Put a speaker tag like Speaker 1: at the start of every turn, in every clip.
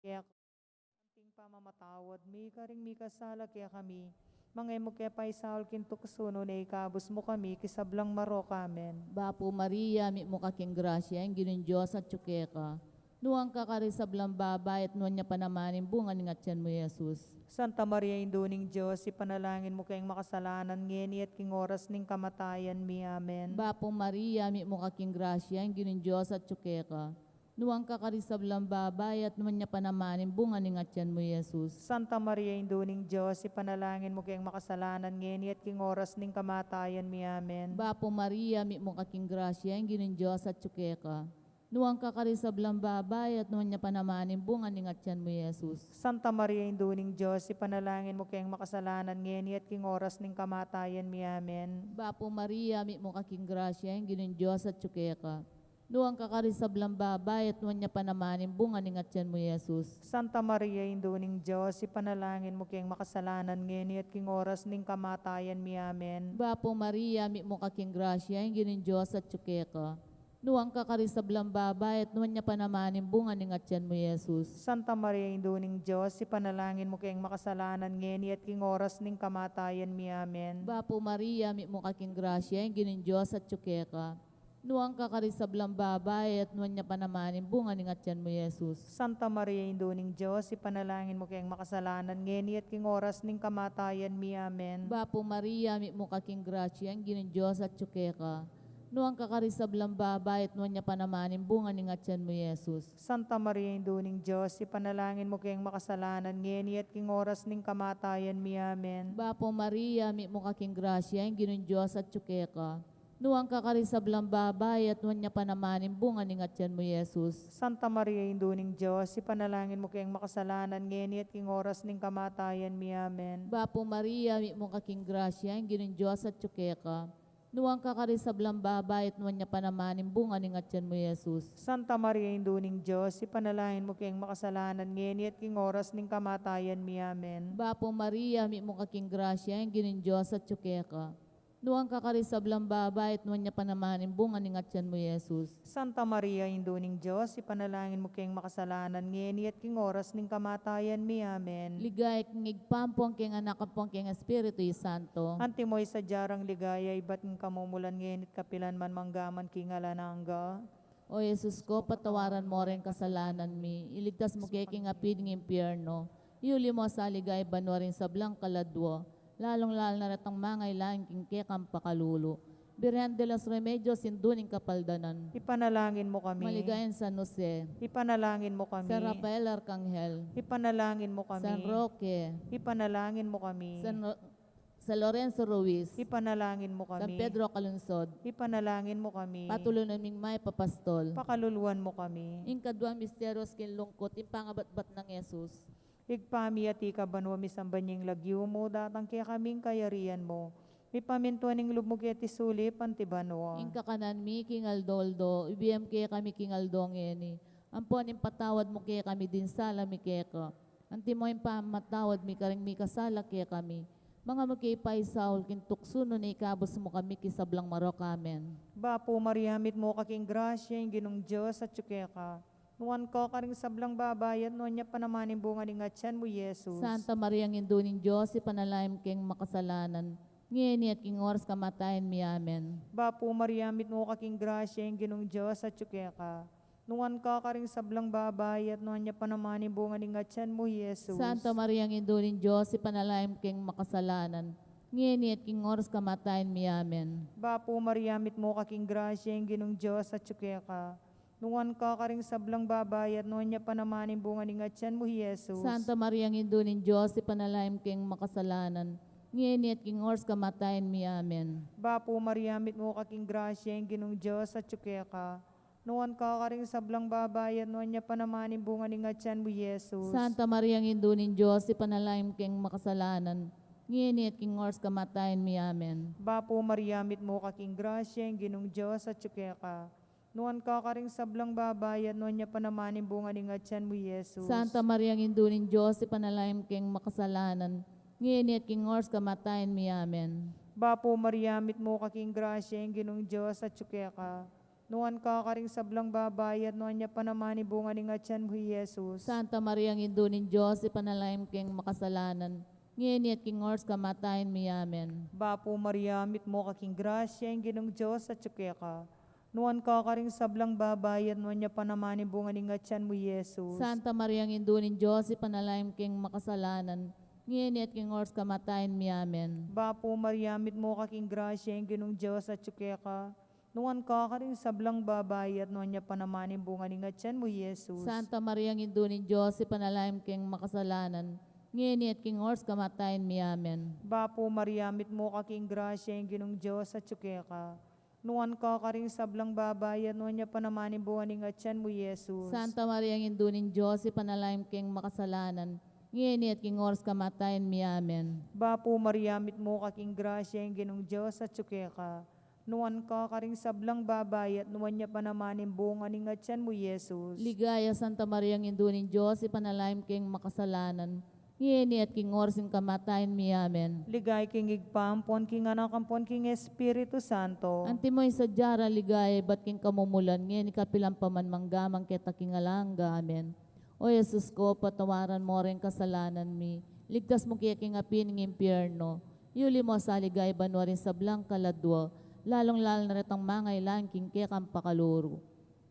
Speaker 1: Kaya anting pamamatawad, mi karing mi kasala kaya kami. Mangay mo kaya pa isaul kintuksuno na ikabos mo kami, kisablang maro kamen.
Speaker 2: Bapo Maria, mi mo kaking grasya, ang ginin Diyos at tsukeka. Nuang kakarisablang babae at nuwan niya panamanin bunga ni ngatyan mo, Jesus.
Speaker 1: Santa Maria, Induning Diyos, ipanalangin mo kayong makasalanan ngeni at king oras ning kamatayan mi. Amen.
Speaker 2: Bapo Maria, mi mo kaking grasya, ang ginin Diyos at tsukeka. Nuang kakarisablang babae at nuwan niya panamanin bunga ni ngatyan mo, Jesus.
Speaker 1: Santa Maria, Induning Diyos, ipanalangin mo kayong makasalanan ngeni at king oras ning kamatayan mi. Amen.
Speaker 2: Bapo Maria, mi mo kaking grasya, ang ginin Diyos at tsukeka. Nuang kakarisablang babae at nuwan niya panamanin bunga ni ngatyan mo, Jesus.
Speaker 1: Santa Maria, Induning Diyos, ipanalangin mo kayong makasalanan ngeni at king oras ning kamatayan mi. Amen.
Speaker 2: Bapo Maria, mi mo kaking grasya, ang ginin Diyos at tsukeka. Nuang kakarisablang babae at nuwan niya panamanin bunga ni ngatyan mo, Jesus.
Speaker 1: Santa Maria, Induning Diyos, ipanalangin mo kayong makasalanan ngeni at king oras ning kamatayan mi. Amen.
Speaker 2: Bapo Maria, mi mo kaking grasya, ang ginin Diyos at tsukeka. Nuang kakarisablang babae at nuwan niya panamanin bunga ni ngatyan mo, Jesus.
Speaker 1: Santa Maria, Induning Diyos, ipanalangin mo kayong makasalanan ngeni at king oras ning kamatayan mi. Amen.
Speaker 2: Bapo Maria, mi mo kaking grasya, ang ginin Diyos at tsukeka. Nuang kakarisablang babae at nuwan niya panamanin bunga ni ngatyan mo, Jesus.
Speaker 1: Santa Maria, Induning Diyos, ipanalangin mo kayong makasalanan ngeni at king oras ning kamatayan mi. Amen.
Speaker 2: Bapo Maria, mi mo kaking grasya, ang ginin Diyos at tsukeka. Nuang kakarisablang babae at nuwan niya panamanin bunga ni ngatyan mo, Jesus.
Speaker 1: Santa Maria, Induning Diyos, ipanalangin mo kayong makasalanan ngeni at king oras ning kamatayan mi. Amen.
Speaker 2: Bapo Maria, mi mo kaking grasya, ang ginin Diyos at tsukeka. Nuang kakarisablang babae at nuwan niya panamanin bunga ni ngatyan mo, Jesus.
Speaker 1: Santa Maria, Induning Diyos, ipanalangin mo kayong makasalanan ngeni at king oras ning kamatayan mi. Amen.
Speaker 2: Bapo Maria, mi mo kaking grasya, ang ginin Diyos at tsukeka. Nuang kakarisablang babae at nuwan niya panamanin bunga ni ngatyan mo, Jesus.
Speaker 1: Santa Maria, Induning Diyos, ipanalangin mo kayong makasalanan ngeni at king oras ning kamatayan mi. Amen.
Speaker 2: Bapo Maria, mi mo kaking grasya, ang ginin Diyos at tsukeka. Nuang kakarisablang babae at nuwan niya panamanin bunga ni ngatyan mo, Jesus.
Speaker 1: Santa Maria, Induning Diyos, ipanalangin mo kayong makasalanan ngeni at king oras ning kamatayan mi. Amen.
Speaker 2: Ligay kang igpampong king anak kapong king Espiritu Santo.
Speaker 1: Antimoy sa jarang ligaya, iba't ng kamumulan ngenit kapilan man manggaman kingalanangga.
Speaker 2: O Jesus ko, patawaran mo rin kasalanan mi. Iligtas mo kay king apid ng impyerno. Iuli mo sa ligay banwa rin sa blang kaladwo. Lalong-lalo na ratang mga ilang king kekang pakalulu. Birhen de los Remedios, sinduning kapaldanan.
Speaker 1: Ipanalangin mo kami.
Speaker 2: Maligayan San Jose,
Speaker 1: Ipanalangin mo kami.
Speaker 2: San Rafael Arcangel,
Speaker 1: Ipanalangin mo kami.
Speaker 2: San Roque,
Speaker 1: Ipanalangin mo kami.
Speaker 2: San Lorenzo Ruiz,
Speaker 1: Ipanalangin mo
Speaker 2: San
Speaker 1: kami.
Speaker 2: Pedro Calunsod,
Speaker 1: Ipanalangin mo kami.
Speaker 2: patuloy naming may papastol.
Speaker 1: Pakaluluan mo kami.
Speaker 2: Ingkadwang misteryos kinlungkot, impangabat-bat ng Jesus.
Speaker 1: Igpami at ikabanwa misambanying lagyo mo, datang kaya kaming kayarian mo. Ipamintuan ng lubmog iti sulip, antibanwa.
Speaker 2: Ingka kanan mi kingaldoldo, ibiyam kaya kami kingaldong eni. Ampon impatawad mo kaya kami din sala mi kaya ka. Anti mo impamatawad mi karing mi kasala kaya kami. Mga magkipay saul kintuksuno na ikabos mo kami kisablang marok amen.
Speaker 1: Bapo mariamit mo kaking grasya, yung ginong Diyos at tsukeka. Nuwan ko karing sablang babayat, nuwan niya panamanin bunga ni ngatyan mo, Jesus.
Speaker 2: Santa Maria ng Induning Diyos, ipanalaim keng makasalanan. Ngayon at king oras kamatayan mi amen.
Speaker 1: Bapo mariamit mo kaking grasya, yung ginong Diyos at tsukeka. Nuwan ka karing sablang babayat, nuwan niya panamanin bunga ni ngatyan mo, Jesus.
Speaker 2: Santa Maria ng Induning Diyos, ipanalaim keng makasalanan. Ngayon at king oras kamatayan mi amen.
Speaker 1: Bapo mariamit mo kaking grasya, yung ginong Diyos at tsukeka. Nuwan ka karing sablang babayat, nuwan niya panamanin bunga ni ngatyan mo, Jesus.
Speaker 2: Santa Maria ng Induning Diyos, ipanalaim keng makasalanan. Ngayon at king oras kamatayan mi amen.
Speaker 1: Bapo mariamit mo kaking grasya, yung ginong Diyos at tsukeka. Nuwan ka karing sablang babayat, nuwan niya panamanin bunga ni ngatyan mo, Jesus.
Speaker 2: Santa Maria ng Induning Diyos, ipanalaim keng makasalanan. Ngayon at king oras kamatayan mi amen.
Speaker 1: Bapo mariamit mo kaking grasya, yung ginong Diyos at tsukeka. Nuwan ka karing sablang babayat, nuwan niya panamanin bunga ni ngatyan mo, Jesus.
Speaker 2: Santa Maria ng Induning Diyos, ipanalaim keng makasalanan. Ngayon at king oras kamatayan mi amen.
Speaker 1: Bapo mariamit mo kaking grasya, yung ginong Diyos at tsukeka. Nuan ka karing sablang babayat, nuan niya panamani bunga ni nga tiyan mo, Jesus.
Speaker 2: Santa Maria, ang Indo ng Diyos, ipanalangin keng makasalanan. Ngayon at king ors kamatayan mi, amen.
Speaker 1: Bapo Maria, mit mo kaking grasya, ang ginong Diyos at tsuke ka. Nuan ka karing sablang babayat, nuan niya panamani bunga ni nga tiyan mo, Jesus.
Speaker 2: Santa Maria, ang Indo ng Diyos, ipanalangin keng makasalanan. Ngayon at king ors kamatayan mi, amen.
Speaker 1: Bapo Maria, mit mo kaking grasya, ang ginong Diyos at tsuke ka. Nuan ka karing sablang babayat, nuan niya panamani bunga ni nga tiyan mo, Jesus.
Speaker 2: Santa Maria, ang Indo ng Diyos, ipanalangin keng makasalanan. Ngayon at king ors kamatayan mi, amen.
Speaker 1: Bapo Maria, mit mo kaking grasya, ang ginong Diyos at tsuke ka. Nuan ka karing sablang babayat, nuan niya panamani bunga ni nga tiyan mo, Jesus.
Speaker 2: Santa Maria, ang Indo ng Diyos, ipanalangin keng makasalanan. Ngayon at king ors kamatayan mi, amen.
Speaker 1: Bapo Maria, mit mo kaking grasya, ang ginong Diyos at tsuke ka. Nuan ka karing sablang babayat, nuan niya panamani bunga ni nga tiyan mo, Jesus.
Speaker 2: Ligaya, Santa Maria, ang Indo ng Diyos, ipanalangin keng makasalanan. Ngayon at king ors kamatayan mi, amen.
Speaker 1: Ligay king igpampon, king anakampon, king Espiritu Santo.
Speaker 2: Antimoy sa jara ligaya, ba't king kamumulan, ngayon ikapilang paman manggamang kita king alangga, amen. O Jesus ko, patawaran mo rin kasalanan mi. Ligtas mo kaya king apin ng impyerno. Yuli mo sa ligay banwa rin sa blang kaladwa. Lalong-lalo na retang mga ilang king kaya kang pakaluro.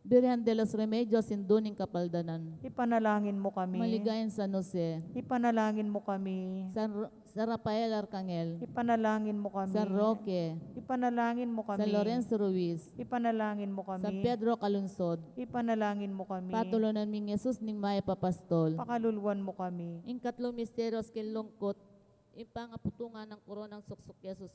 Speaker 2: Birhen de los Remedios, induning kapaldanan.
Speaker 1: Ipanalangin mo kami.
Speaker 2: Maligayan San Jose.
Speaker 1: Ipanalangin mo kami.
Speaker 2: San Rafael Arcangel.
Speaker 1: Ipanalangin mo kami.
Speaker 2: San Roque.
Speaker 1: Ipanalangin mo kami.
Speaker 2: San Lorenzo Ruiz.
Speaker 1: Ipanalangin mo kami.
Speaker 2: San Pedro Calunsod.
Speaker 1: Ipanalangin mo kami.
Speaker 2: Patulonan ming Jesus ning Maya Papastol.
Speaker 1: Pakaluluan mo kami.
Speaker 2: Ing katlong misteryos kinlungkot, ipangaputungan ng koronang suksok Jesus.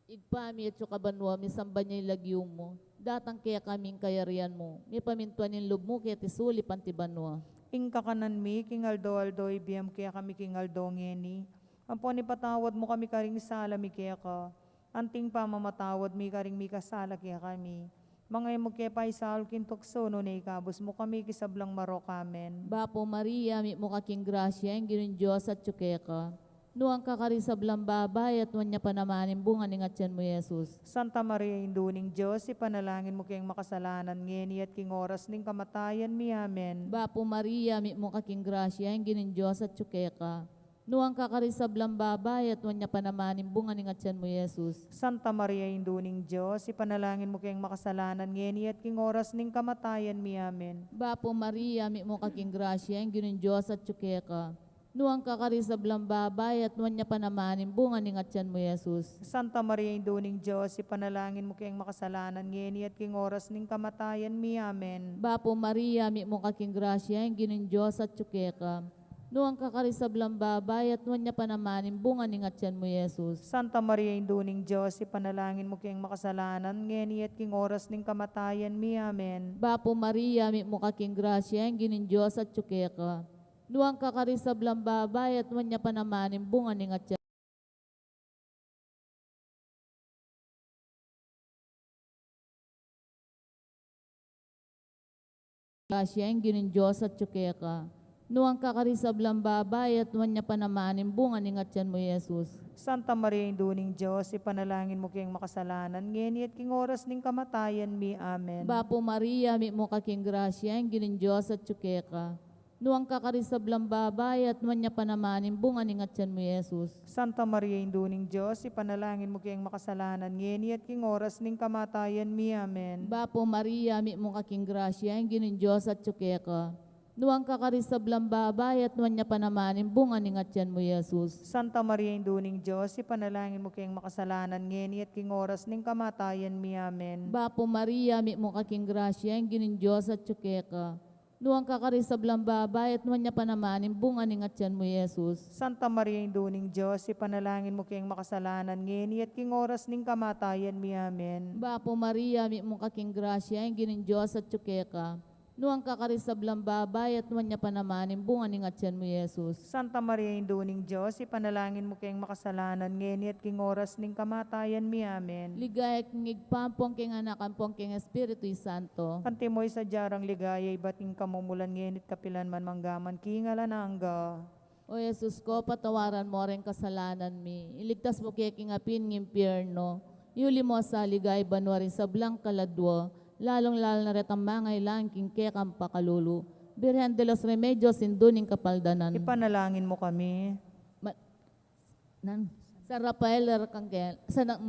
Speaker 2: Igpami at kabanwa, misamba niya ilagyong mo. Datang kaya kaming kayarian mo. May pamintuan yung loob mo kaya tisuli pantibanwa.
Speaker 1: Ing kakanan mi, king aldo ibiyam kaya kami king aldo ngeni. Ampon ipatawad mo kami karing sala mi kaya ka. Anting pa mamatawad mi karing mi kasala kaya kami. Mga imo kaya pa isal kintukso no na ikabos mo kami kisablang marok amen.
Speaker 2: Bapo Maria, mi mo kaking grasya, ang ginoon Diyos at tsukeka. Nuang kakarisab lang babay at wanya pa naman bunga ni ngatyan mo, Jesus.
Speaker 1: Santa Maria, induning Diyos, ipanalangin mo kayong makasalanan ngeni at king oras ning kamatayan mi amen.
Speaker 2: Bapo Maria, mi mo kaking grasya, ang ginoon Diyos at tsukeka. Nuang kakarisab lang babay at wanya pa naman bunga ni ngatyan mo, Jesus.
Speaker 1: Santa Maria, induning Diyos, ipanalangin mo kayong makasalanan ngeni at king oras ning kamatayan mi amen.
Speaker 2: Bapo Maria, mi mo kaking grasya, ang ginoon Diyos at tsukeka. Nuang kakarisab lang babay at wanya pa naman bunga ni ngatyan mo, Jesus.
Speaker 1: Santa Maria, induning Diyos, ipanalangin mo kayong makasalanan ngeni at king oras ning kamatayan mi amen.
Speaker 2: Bapo Maria, mi mo kaking grasya, ang ginoon Diyos at tsukeka. Nuang kakarisab lang babay at wanya pa naman bunga ni ngatyan mo, Jesus.
Speaker 1: Santa Maria, induning Diyos, ipanalangin mo kayong makasalanan ngeni at king oras ning kamatayan mi amen.
Speaker 2: Bapo Maria, mi mo kaking grasya, ang ginoon Diyos at tsukeka. Nuang kakarisab lang babay at wanya pa naman bunga ni ngatyan. Grasya, ang ginoon Diyos at tsukeka. Nuang kakarisab lang babay at wanya pa naman bunga ni ngatyan mo, Jesus.
Speaker 1: Santa Maria, induning Diyos, ipanalangin mo kayong makasalanan ngeni at king oras ning kamatayan mi amen.
Speaker 2: Bapo Maria, mi mo kaking grasya, ang ginoon Diyos at tsukeka. Nuang kakarisab lang babay at wanya pa naman bunga ni ngatyan mo, Jesus.
Speaker 1: Santa Maria, induning Diyos, ipanalangin mo kayong makasalanan ngeni at king oras ning kamatayan mi amen.
Speaker 2: Bapo Maria, mi mo kaking grasya, ang ginoon Diyos at tsukeka. Nuang kakarisab lang babay at wanya pa naman bunga ni ngatyan mo, Jesus.
Speaker 1: Santa Maria, induning Diyos, ipanalangin mo kayong makasalanan ngeni at king oras ning kamatayan mi amen.
Speaker 2: Bapo Maria, mi mo kaking grasya, ang ginoon Diyos at tsukeka. Nuang kakarisab lang babay at wanya pa naman bunga ni ngatyan mo, Jesus.
Speaker 1: Santa Maria, induning Diyos, ipanalangin mo kayong makasalanan ngeni at king oras ning kamatayan mi amen.
Speaker 2: Bapo Maria, mi mo kaking grasya, ang ginoon Diyos at tsukeka. Nuang kakarisab lang babay at wanya pa naman bunga ni ngatyan mo, Jesus.
Speaker 1: Santa Maria, induning Diyos, ipanalangin mo kayong makasalanan ngeni at king oras ning kamatayan mi amen.
Speaker 2: Ligaya king igpampong king anak ampong king Espiritu Santo.
Speaker 1: Kantimoy sa jarang ligaya, ibating kamumulan ngenit kapilan man manggaman, kingalan angga.
Speaker 2: O Jesus ko, patawaran mo rin kasalanan mi. Iligtas mo kaya king apin ng impyerno. Yuli mo sa ligay banwa rin sa blang kaladwa. lalong-lalo na retang mga ilangking kekam pakalulu. Birhen de los Remedios, induning kapaldanan.
Speaker 1: Ipanalangin mo kami.
Speaker 2: San Rafael Arcangel,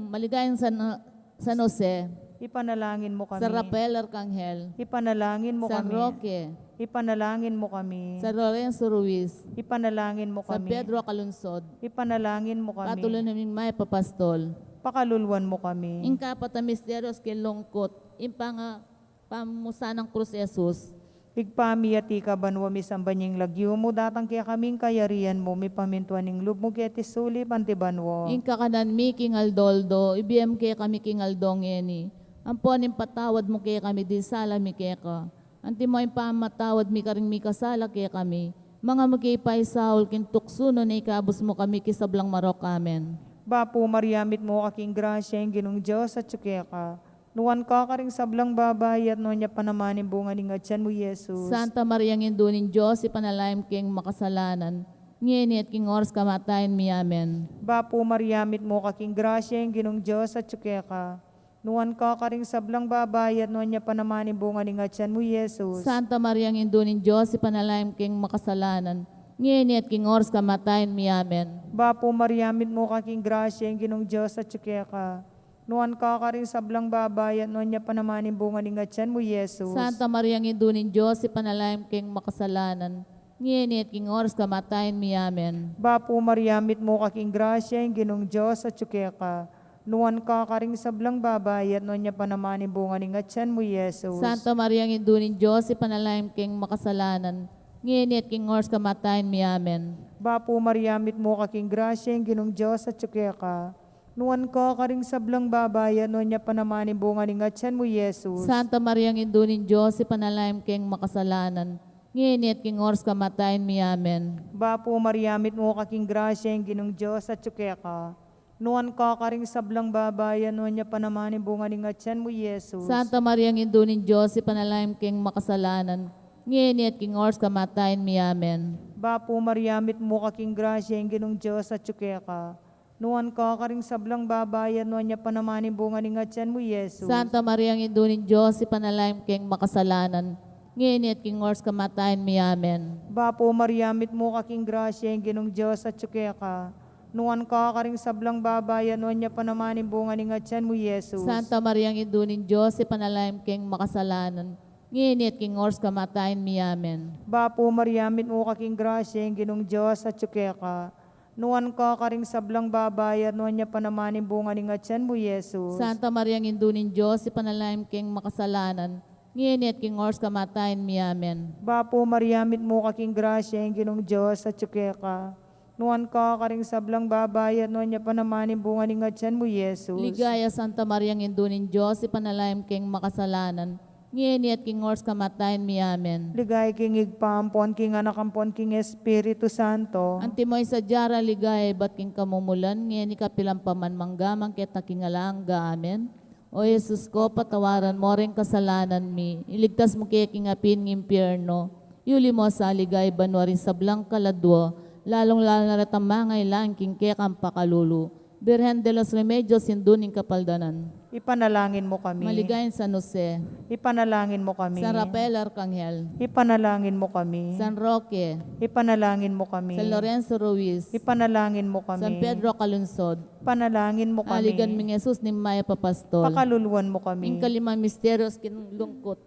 Speaker 2: maligayang San Jose,
Speaker 1: Ipanalangin mo kami.
Speaker 2: San Rafael Arcangel,
Speaker 1: Ipanalangin mo
Speaker 2: San
Speaker 1: kami.
Speaker 2: Roque,
Speaker 1: Ipanalangin mo kami.
Speaker 2: San Lorenzo Ruiz,
Speaker 1: Ipanalangin mo
Speaker 2: San
Speaker 1: kami.
Speaker 2: Pedro Calunsod,
Speaker 1: Ipanalangin mo kami.
Speaker 2: patuloy namin may papastol.
Speaker 1: Pakaluluan mo kami.
Speaker 2: Ingkapat na misteryos kilongkot, impanga pamusa ng krus Jesus.
Speaker 1: Igpami at ikabanwa mi sambanying lagyo mo, datang kaya kaming kayarian mo, mi pamintuan ng lub mo kaya tisuli pantibanwo.
Speaker 2: Ingka kanan mi kingal-doldo, ibiyem kaya kami kingal-dong eni. Amponin patawad mo kaya kami di sala mi kaya ka. Anti mo yung pamatawad mi karing mi kasala kaya kami. Mga magkipay saul kintuksuno na ikabos mo kami kisablang marok amen.
Speaker 1: Bapo mariamit mo aking grasya, yung ginong Diyos at tsukeka. Nuwan ka karing sablang babay at noon niya panamanin bunga ni ngadyan mo, Jesus.
Speaker 2: Santa Maria ngindunin Diyos, ipanalaim king makasalanan. Ngini at king oras kamatayin mi amen.
Speaker 1: Bapo mariamit mo aking grasya, yung ginong Diyos at tsukeka. Nuwan ka karing sablang babay at noon niya panamanin bunga ni ngadyan mo, Jesus.
Speaker 2: Santa Maria ngindunin Diyos, ipanalaim king makasalanan. Ngini at king oras kamatayin mi amen.
Speaker 1: Bapo mariamit mo aking grasya, yung ginong Diyos at tsukeka. Nuwan ka karing sablang babay at noon niya panamanin bunga ni ngadyan mo, Jesus.
Speaker 2: Santa Maria ngindunin Diyos, ipanalaim king makasalanan. Ngini at king oras kamatayin mi amen.
Speaker 1: Bapo mariamit mo aking grasya, yung ginong Diyos at tsukeka. Nuwan ka karing sablang babay at noon niya panamanin bunga ni ngadyan mo, Jesus.
Speaker 2: Santa Maria ngindunin Diyos, ipanalaim king makasalanan. Ngini at king oras kamatayin mi amen.
Speaker 1: Bapo mariamit mo aking grasya, yung ginong Diyos at tsukeka. Nuwan ka karing sablang babay at noon niya panamanin bunga ni ngadyan mo, Jesus.
Speaker 2: Santa Maria ngindunin Diyos, ipanalaim king makasalanan. Ngini at king oras kamatayin mi amen.
Speaker 1: Bapo mariamit mo aking grasya, yung ginong Diyos at tsukeka. Nuwan ka karing sablang babay at noon niya panamanin bunga ni ngadyan mo, Jesus.
Speaker 2: Santa Maria ngindunin Diyos, ipanalaim king makasalanan. Ngini at king oras kamatayin mi amen.
Speaker 1: Bapo mariamit mo aking grasya, yung ginong Diyos at tsukeka. Nuwan ka karing sablang babay at noon niya panamanin bunga ni ngadyan mo, Jesus.
Speaker 2: Santa Maria ngindunin Diyos, ipanalaim king makasalanan. Ngini at king oras kamatayin mi amen.
Speaker 1: Bapo mariamit mo aking grasya, yung ginong Diyos at tsukeka. Nuwan ka karing sablang babay at noon niya panamanin bunga ni ngadyan mo, Jesus.
Speaker 2: Santa Maria ngindunin Diyos, ipanalaim king makasalanan. Ngini at king oras kamatayin mi amen.
Speaker 1: Bapo mariamit mo aking grasya, yung ginong Diyos at tsukeka. Nuwan ka karing sablang babay at noon niya panamanin bunga ni ngadyan mo, Jesus.
Speaker 2: Santa Maria ngindunin Diyos, ipanalaim king makasalanan. Ngini at king oras kamatayin mi amen.
Speaker 1: Bapo mariamit mo aking grasya, yung ginong Diyos at tsukeka. Nuwan ka karing sablang babay at noon niya panamanin bunga ni ngadyan mo, Jesus.
Speaker 2: Ligaya Santa Maria ngindunin Diyos, ipanalaim king makasalanan. Ngini at king oras kamatayin mi amen.
Speaker 1: Ligay king igpampon, king anakampon, king Espiritu Santo.
Speaker 2: Antimoy sa jara ligay, bat king kamumulan, ngini kapilang paman manggamang kita kingalangga amen. O Jesus ko, patawaran mo rin kasalanan mi, iligtas mo kaya kingapin ng impyerno, yuli mo sa ligay banwarin sa blang kaladwo, lalong-lalo na ratang mga ilang king kaya kang pakalulu. Birhen de los Remedios, induning kapaldanan.
Speaker 1: Ipanalangin mo kami.
Speaker 2: Maligayin San Jose,
Speaker 1: Ipanalangin mo kami.
Speaker 2: San Rafael Arcangel,
Speaker 1: Ipanalangin mo kami.
Speaker 2: San Roque,
Speaker 1: Ipanalangin mo kami.
Speaker 2: San Lorenzo Ruiz,
Speaker 1: Ipanalangin mo kami.
Speaker 2: San Pedro Calunsod,
Speaker 1: Panalangin mo kami.
Speaker 2: aligan ming Jesus ni Maya Papastol.
Speaker 1: Pakaluluan mo kami.
Speaker 2: Ing kalimang misteryos kinlungkot,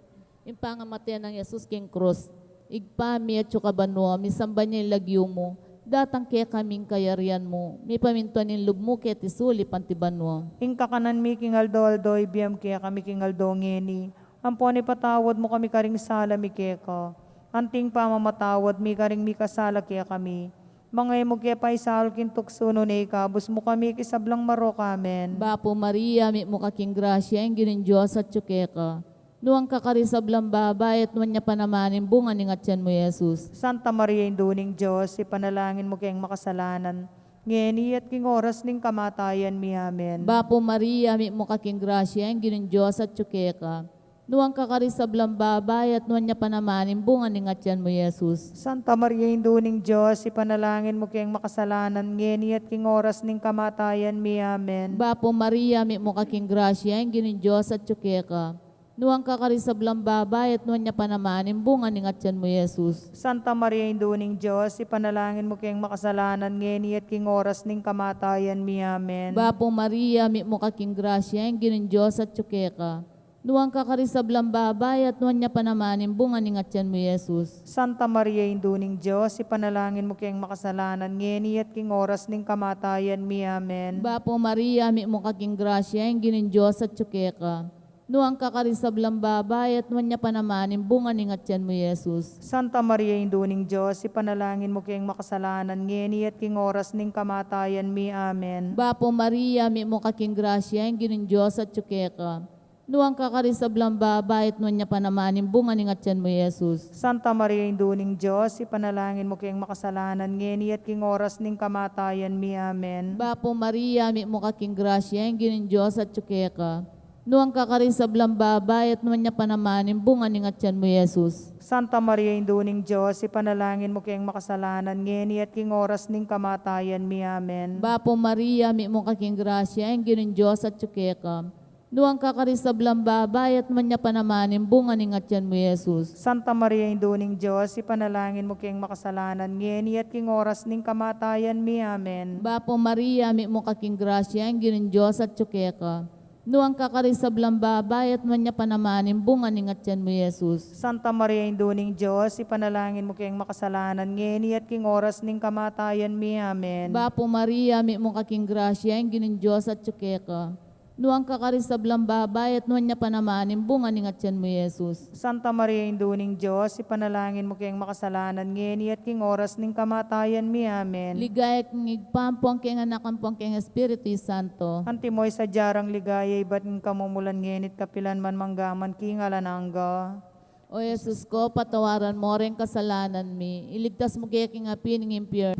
Speaker 2: ing pangamatyan ng Jesus king krus, igpami at sukabanwa, misamba niya ilagyo mo, datang kaya kaming kayarian mo, may pamintuan ng lub mo kaya tisuli pantibanwa.
Speaker 1: Ing kakanan mi king aldo ibiyam kaya kami king aldo ngeni. Amponi patawad mo kami karing sala mi kaya ka. Anting pamamatawad mi karing mi kasala kaya kami. Mga mo kaya paisal kintuksuno na ikabos mo kami kisablang marok amen.
Speaker 2: Bapo Maria, may mo kaking grasya, ang ginin Diyos at tsukeka. Nuwang kakarisablang babay at nuwan niya panamanin bunga ni ngatyan mo, Jesus.
Speaker 1: Santa Maria induning Diyos, ipanalangin mo kayang makasalanan. Ngeni at king oras ning kamatayan mi amen.
Speaker 2: Bapo Maria, may mo kaking grasya, ang ginin Diyos at tsukeka. Nuwang kakarisablang babay at nuwan niya panamanin bunga ni ngatyan mo, Jesus.
Speaker 1: Santa Maria induning Diyos, ipanalangin mo kayang makasalanan. Ngeni at king oras ning kamatayan mi amen.
Speaker 2: Bapo Maria, may mo kaking grasya, ang ginin Diyos at tsukeka. Nuang kakarisablang babae at nuwan niya panamanin bunga ning atyan mo, Jesus.
Speaker 1: Santa Maria, Induning Diyos, ipanalangin mo kayong makasalanan ngeni at king oras ning kamatayan mi. Amen.
Speaker 2: Bapo Maria, mi mo kaking grasya, ang ginin Diyos at tsukeka. Nuang kakarisablang babae at nuwan niya panamanin bunga ning atyan mo, Jesus.
Speaker 1: Santa Maria, Induning Diyos, ipanalangin mo kayong makasalanan ngeni at king oras ning kamatayan mi. Amen.
Speaker 2: Bapo Maria, mi mo kaking grasya, ang ginin Diyos at tsukeka. Nuang kakarisablang babae at nuwan niya panamanin bunga ning atyan mo, Jesus.
Speaker 1: Santa Maria, Induning Diyos, ipanalangin mo kayong makasalanan ngeni at king oras ning kamatayan mi. Amen.
Speaker 2: Bapo Maria, mi mo kaking grasya, ang ginin Diyos at tsukeka. Nuang kakarisablang babae at nuwan niya panamanin bunga ning atyan mo, Jesus.
Speaker 1: Santa Maria, Induning Diyos, ipanalangin mo kayong makasalanan ngeni at king oras ning kamatayan mi. Amen.
Speaker 2: Bapo Maria, mi mo kaking grasya, ang ginin Diyos at tsukeka. Nuang kakarisablang babae at nuwan niya panamanin bunga ning atyan mo, Jesus.
Speaker 1: Santa Maria, Induning Diyos, ipanalangin mo kayong makasalanan ngeni at king oras ning kamatayan mi. Amen.
Speaker 2: Bapo Maria, mi mo kaking grasya, ang ginin Diyos at tsukeka. Nuang kakarisablang babae at nuwan niya panamanin bunga ning atyan mo, Jesus.
Speaker 1: Santa Maria, Induning Diyos, ipanalangin mo kayong makasalanan ngeni at king oras ning kamatayan mi. Amen.
Speaker 2: Bapo Maria, mi mo kaking grasya, ang ginin Diyos at tsukeka. Nuang kakarisablang babae at nuwan niya panamanin bunga ning atyan mo, Jesus.
Speaker 1: Santa Maria, Induning Diyos, ipanalangin mo kayong makasalanan ngeni at king oras ning kamatayan mi. Amen.
Speaker 2: Bapo Maria, mi mo kaking grasya, ang ginin Diyos at tsukeka. Nuang kakarisablang babae at nuwan niya panamanin bunga ning atyan mo, Jesus.
Speaker 1: Santa Maria, Induning Diyos, ipanalangin mo kayong makasalanan ngeni at king oras ning kamatayan mi. Amen.
Speaker 2: Ligaya kang igpampong keng anak ang keng Espiritu Santo.
Speaker 1: Antimoy sa jarang ligaya, iba't ng kamumulan ngenit kapilan man manggaman kingalan angga.
Speaker 2: O Jesus ko, patawaran mo rin kasalanan mi. Iligtas mo kaya king api ng impure.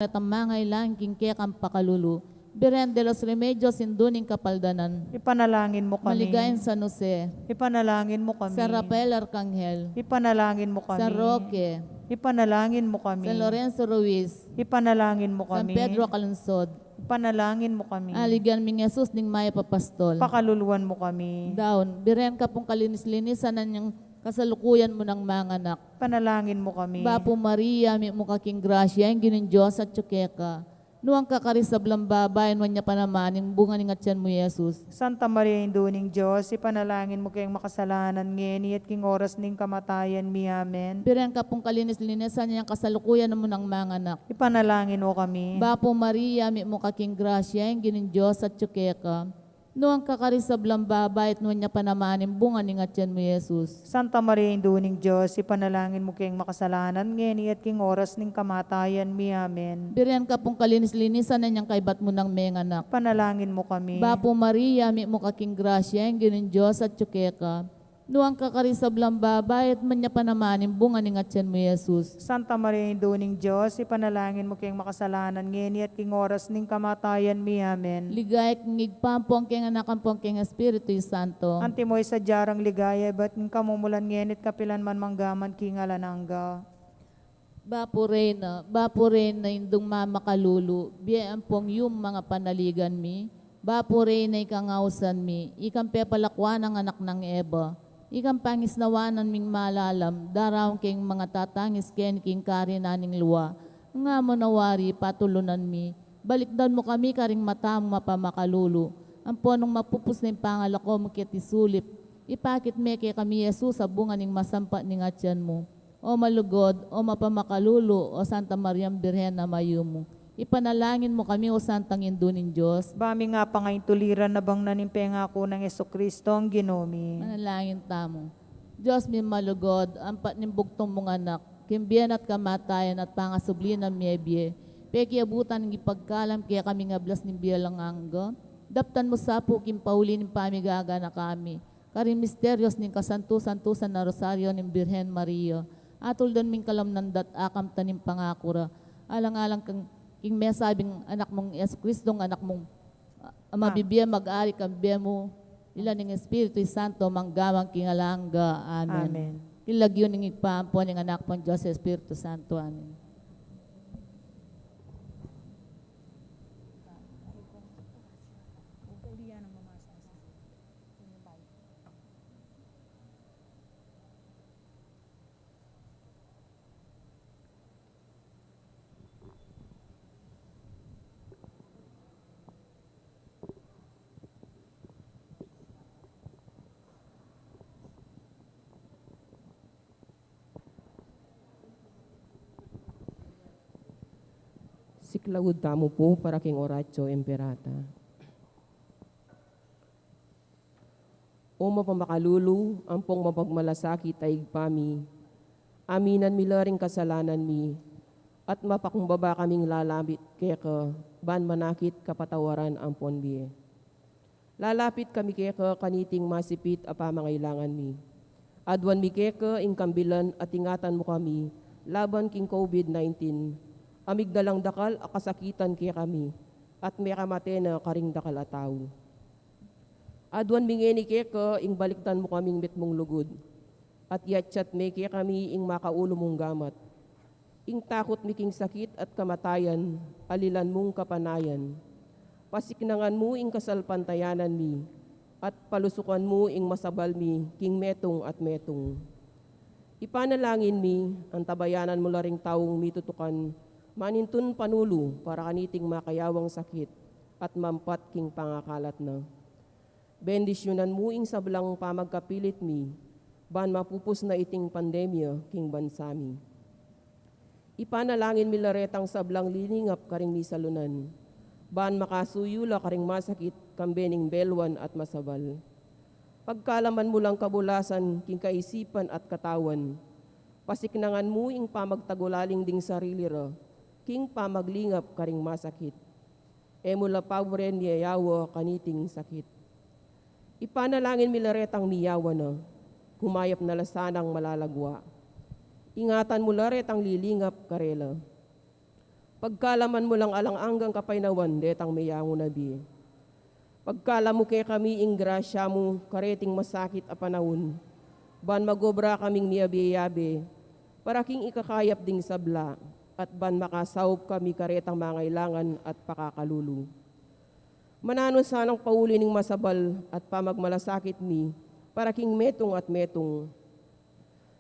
Speaker 2: At ang mga ilangking kaya kang pakalulu. Biren de los remedios induning kapaldanan.
Speaker 1: Ipanalangin mo kami.
Speaker 2: Maligayan San Jose.
Speaker 1: Ipanalangin mo kami.
Speaker 2: Sa Rafael Arcangel.
Speaker 1: Ipanalangin mo kami.
Speaker 2: Sa Roque.
Speaker 1: Ipanalangin mo kami.
Speaker 2: San Lorenzo Ruiz.
Speaker 1: Ipanalangin mo
Speaker 2: San
Speaker 1: kami.
Speaker 2: Pedro Calungsod.
Speaker 1: Ipanalangin mo kami.
Speaker 2: Aligan ming Jesus ning Maya Papastol.
Speaker 1: Pakaluluan mo kami.
Speaker 2: Down. Biren ka pong kalinis-linisan na niyang kasalukuyan mo ng mga anak.
Speaker 1: Panalangin mo kami.
Speaker 2: Bapo Maria, mi mo kaking grasya, ang ginin Diyos at tsukeka. Nuang kakarisablang babae, nuwan niya panamaning bunga ning atyan mo, Jesus.
Speaker 1: Santa Maria, Induning Diyos, ipanalangin mo kayong makasalanan ngeni at king oras ning kamatayan mi. Amen.
Speaker 2: Biren ka pong kalinis-linisan niyang kasalukuyan mo ng mga anak.
Speaker 1: Ipanalangin mo kami.
Speaker 2: Bapo Maria, mi mo kaking grasya, ang ginin Diyos at tsukeka. Nuang kakarisablang babae, at nuwan niya panamaning bunga ning atyan mo, Jesus.
Speaker 1: Santa Maria, Induning Diyos, ipanalangin mo kayong makasalanan ngeni at king oras ning kamatayan mi. Amen.
Speaker 2: Biren ka pong kalinis-linisan na niyang kaibat mo ng mga anak.
Speaker 1: Panalangin mo kami.
Speaker 2: Bapo Maria, mi mo kaking grasya, ang ginin Diyos at tsukeka. Nuang kakarisablang babae, at man niya panamanin bunga ning atyan mo, Jesus.
Speaker 1: Santa Maria, Induning Diyos, ipanalangin mo kayong makasalanan ngeni at king oras ning kamatayan mi. Amen.
Speaker 2: Ligaya kang igpampong keng anak ang keng Espiritu Santo.
Speaker 1: Antimoy sa jarang ligaya, ba't ng kamumulan ngenit kapilan man manggaman kingalan angga.
Speaker 2: Bapo Reyna, indong mamakalulu, biya ampong yung mga panaligan mi. Bapo Reyna, ikangausan mi, ikang pepalakwan ang anak ng Eva. Ikang pangisnawanan ming malalam, daraw king mga tatangis ken king kari naning luwa. Nga mo nawari, patulunan mi. Balikdan mo kami karing mata mo mapamakalulu. Ang ponong mapupus na yung pangalako mo kit isulip. Ipakit me kay kami Jesus sa bunga ning masampa ning atyan mo. O malugod, o mapamakalulu, o Santa Maria Birhen na mayumo. Ipanalangin mo kami, o Santang Induning Diyos.
Speaker 1: Bami nga pa ngayon tuliran na bang nanimpenga ko ng Jesucristo ang ginomi.
Speaker 2: Manalangin tamo. Diyos mi malugod, ang patnimbugtong mong anak, kimbiyan at kamatayan at pangasublin ng miyebye. Peki abutan ng ipagkalam, kaya kami nga blas ng biyalang angga. Daptan mo sa po, kimpauli ng pamigaga na kami. Karing misteryos ng kasantusan-tusan na rosaryo ng Birhen Maria. Atul doon ming kalamnandat akam tanim pangakura. Alang-alang kang king mesabing anak mong Jesucristo, anak mong mabibigyan mag-ari kang mo. Ilan ng Espiritu Santo manggamang kingalangga. Amen.
Speaker 1: Amen.
Speaker 2: Kilagyo ng ipampo ng anak pong Diyos Espiritu Santo. Amen.
Speaker 3: Siklawud tamo po para king Oratio Imperata. O mapamakalulu, ampong mapagmalasakit ay pami, aminan mi laring kasalanan mi, at mapakumbaba kaming lalapit keka, ban manakit kapatawaran ampon biye. Lalapit kami keka kaniting masipit a pamangailangan mi. Adwan mi keka ingkambilan at ingatan mo kami, laban king COVID-19, amigdalang dakal a kasakitan kaya kami, at may kamate na karing dakal a tao. Adwan mingeni keka ing baliktan mo kaming mitmong lugod, at yatchat me kaya kami ing makaulo mong gamat. Ing takot miking sakit at kamatayan, alilan mong kapanayan. Pasiknangan mo ing kasalpantayanan mi, at palusukan mo ing masabal mi, king metong at metong. Ipanalangin mi, ang tabayanan mo laring taong mitutukan, manintun panulo para kaniting makayawang sakit, at mampat king pangakalat na. Bendisyonan mo ing sablang pamagkapilit mi, ban mapupus na iting pandemya king bansami. Ipanalangin mi laretang sablang liningap karing mi salunan, ban makasuyula karing masakit kambening belwan at masabal. Pagkalaman mo lang kabulasan king kaisipan at katawan, pasiknangan mo ing pamagtagulaling ding sarili ra, king pamaglingap karing masakit. Emula pawren yayawa kaniting sakit. Ipanalangin mi laretang miyawa na, humayap na lasanang malalagwa. Ingatan mo laretang lilingap karela. Pagkalaman mo lang alang-anggang kapainawan, detang mayango nabi. Pagkalam mo kay kami ing grasya mo, kareting masakit a panahon, ban magobra kaming miyabi-yabi, para king ikakayap ding sabla, at ban makasawop kami karetang mangailangan at pakakalulu. Manano sanang pauli ning masabal at pamagmalasakit mi, para king metong at metong.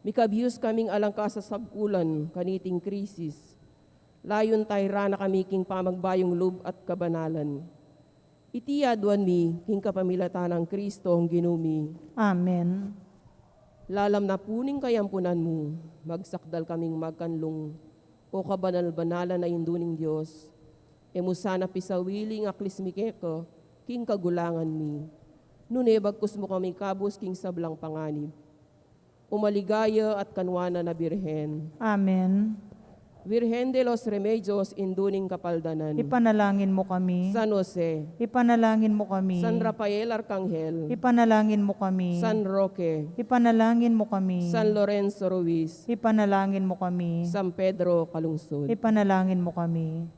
Speaker 3: Mikabiyos kaming alangka sa sabkulan, kaniting krisis. Layon tayo rana kami king pamagbayong loob at kabanalan. Itiyaduan mi, king kapamilatan ng Kristo ang ginumi.
Speaker 1: Amen.
Speaker 3: Lalam na puning kayampunan mo, magsakdal kaming magkanlong, o kabanal-banalan na induning Diyos. Emo sana pisawiling aklis mi keko, king kagulangan mi. Nune bagkus mo kami kabus king sablang panganib. Umaligaya at kanwana na birhen.
Speaker 1: Amen.
Speaker 3: Virgen de los Remedios induning kapaldanan.
Speaker 1: Ipanalangin mo kami.
Speaker 3: San Jose,
Speaker 1: Ipanalangin mo kami.
Speaker 3: San Rafael Arcangel,
Speaker 1: Ipanalangin mo kami.
Speaker 3: San Roque,
Speaker 1: Ipanalangin mo kami.
Speaker 3: San Lorenzo Ruiz,
Speaker 1: Ipanalangin mo kami.
Speaker 3: San Pedro Calungsod.
Speaker 1: Ipanalangin mo kami.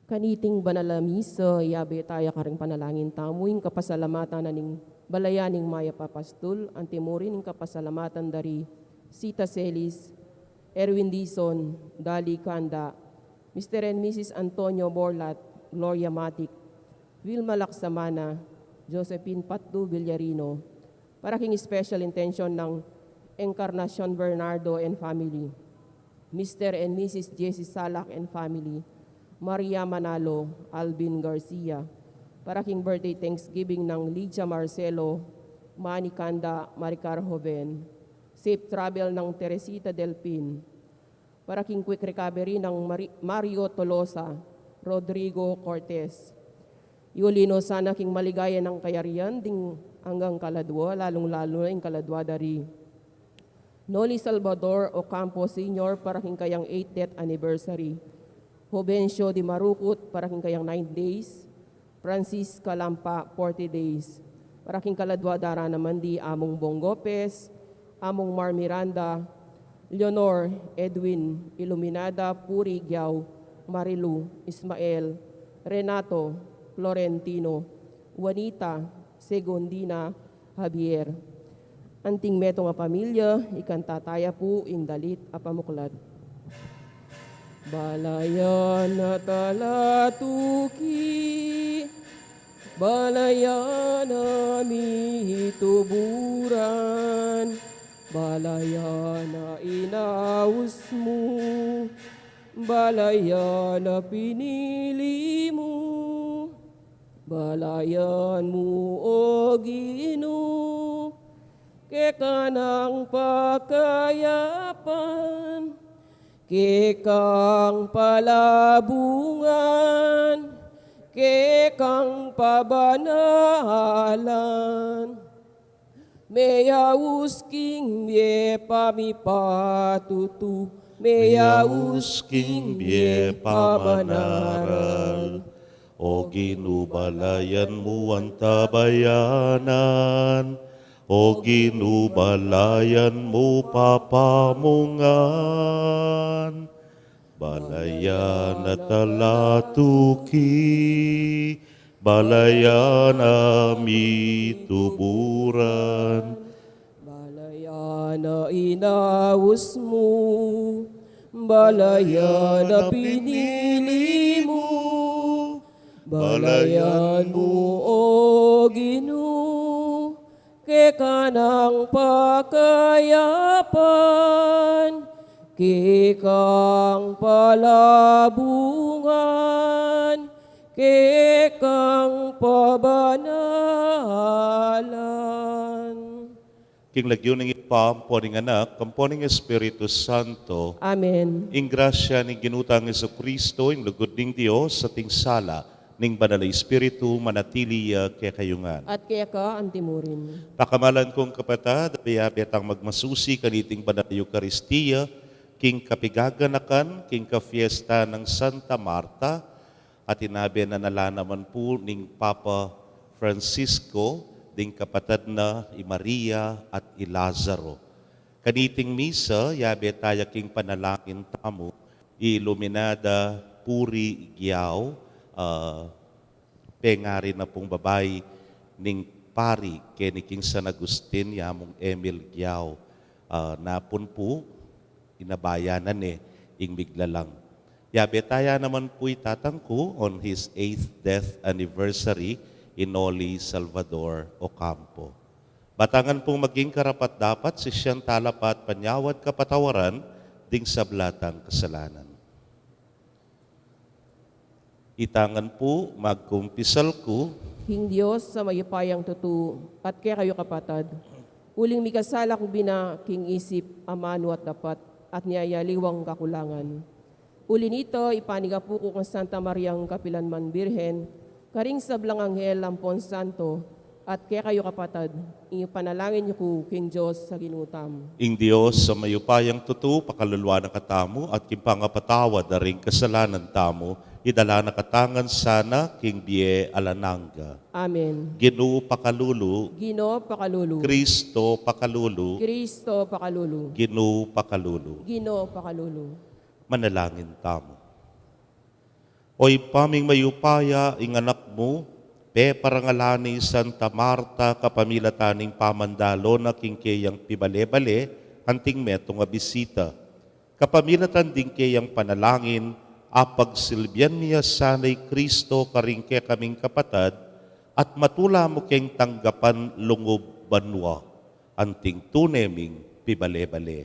Speaker 3: Kaniting banalamisa, yabe tayo karing panalangin tamuing kapasalamatan na ning balayaning Maya Papastul, antimuri ning kapasalamatan dari Sita Celis, Erwin Dizon, Dali Kanda, Mr. and Mrs. Antonio Borlat, Gloria Matic, Vilma Laksamana, Josephine Patdu Villarino, para king special intention ng Encarnacion Bernardo and family, Mr. and Mrs. Jessie Salak and family, Maria Manalo, Alvin Garcia, para king birthday Thanksgiving ng Lydia Marcelo, Manny Kanda, Maricar Joven, safe travel ng Teresita Delpin, para king quick recovery ng Mario Tolosa, Rodrigo Cortez. Iulino sana king maligaya ng kayarian ding hanggang kaladwa, lalong-lalo na yung kaladwa dari Noli Salvador Ocampo Sr. para king kayang 80th anniversary. Jovencio Di Marukut para king kayang 9 days. Francis Calampa 40 days. Para king kaladwa dara naman di Among Bongopes, Among Mar Miranda, Leonor, Edwin, Iluminada, Puri Giao, Marilu, Ismael, Renato, Florentino, Juanita, Segundina, Javier. Anting meto nga pamilya, ikantataya po ing dalit apamuklat. Balayan na talatuki, balayan na mituburan, balayan na inaus mo, balayan na pinili mo, balayan mo o Ginoo, kekanang pakayapan, kekang palabungan, kekang pabanahalan, meyaus king bie pamipatutu, meyaus king bie pamanaral.
Speaker 4: O ginubalayan mo ang tabayanan, o ginubalayan mo papamungan. Balayan at talatuki, balayan amituburan.
Speaker 3: Balayan na inaus mo, balayan na pinili mo, balayan mo o Ginoo, kekanang pakayapan, kekang palabungan, kekang pabanahalan.
Speaker 4: King lagyo ng ipam, poning anak, kamponing Espiritu Santo,
Speaker 3: Amen.
Speaker 4: ing grasya ni ginutang Jesucristo, ing lugod ning Dios sa ting sala, ning banal na Espiritu manatili kaya kayungan.
Speaker 3: At kaya ka antimurin.
Speaker 4: Pakamalan kong kapatad, biyabet ang magmasusi kaniting banal na Eucharistia, king kapigaganakan, king kafiesta ng Santa Marta, at inabi na nalanaman po ning Papa Francisco, ding kapatad na Maria at Lazaro. Kaniting misa, yabe tayo king panalangin tamo, Iluminada Puri Giao, pengari na pong babay ning pari kini King San Agustin, yamong Emil Giao, napun po, inabayanan ing biglalang. Yabe tayo naman po itatangko on his 8th death anniversary in Noli Salvador Ocampo. Batangan pong maging karapat dapat si siyang talapat panyawad kapatawaran ding sablatang kasalanan. Itangan po magkumpisal ko,
Speaker 3: King Diyos sa mayupayang tutu at kaya kayo kapatad, uling mikasala kong bina king isip amano at dapat at niyayaliwang kakulangan. Uli nito ipaniga po ko kang Santa Mariang Kapilanman Birhen, karing sablang anghel lampon santo, at kaya kayo kapatad, panalangin niyo ko king Diyos sa ginutam.
Speaker 4: ing Diyos sa mayupayang tutu, pakalulwa ng katamo at kimpangapatawad na ring kasalanan tamo, idala na katangan sana king Bie Alananga.
Speaker 3: Amen.
Speaker 4: Ginoo pakalulu,
Speaker 3: Ginoo pakalulu.
Speaker 4: Kristo pakalulu,
Speaker 3: Kristo pakalulu.
Speaker 4: Ginoo pakalulu.
Speaker 3: Ginoo pakalulu.
Speaker 4: Manalangin tamo. Oy paming mayupaya ing anak mo, pe parangalani Santa Marta kapamilataning pamandalo na kingkeyang pibale-bale, hanting metong abisita. Kapamilatan din kayang panalangin, apagsilbian niya sanay Kristo karingke kaming kapatad, at matula mo keng tanggapan lungob banwa, anting tuneming pibale-bale.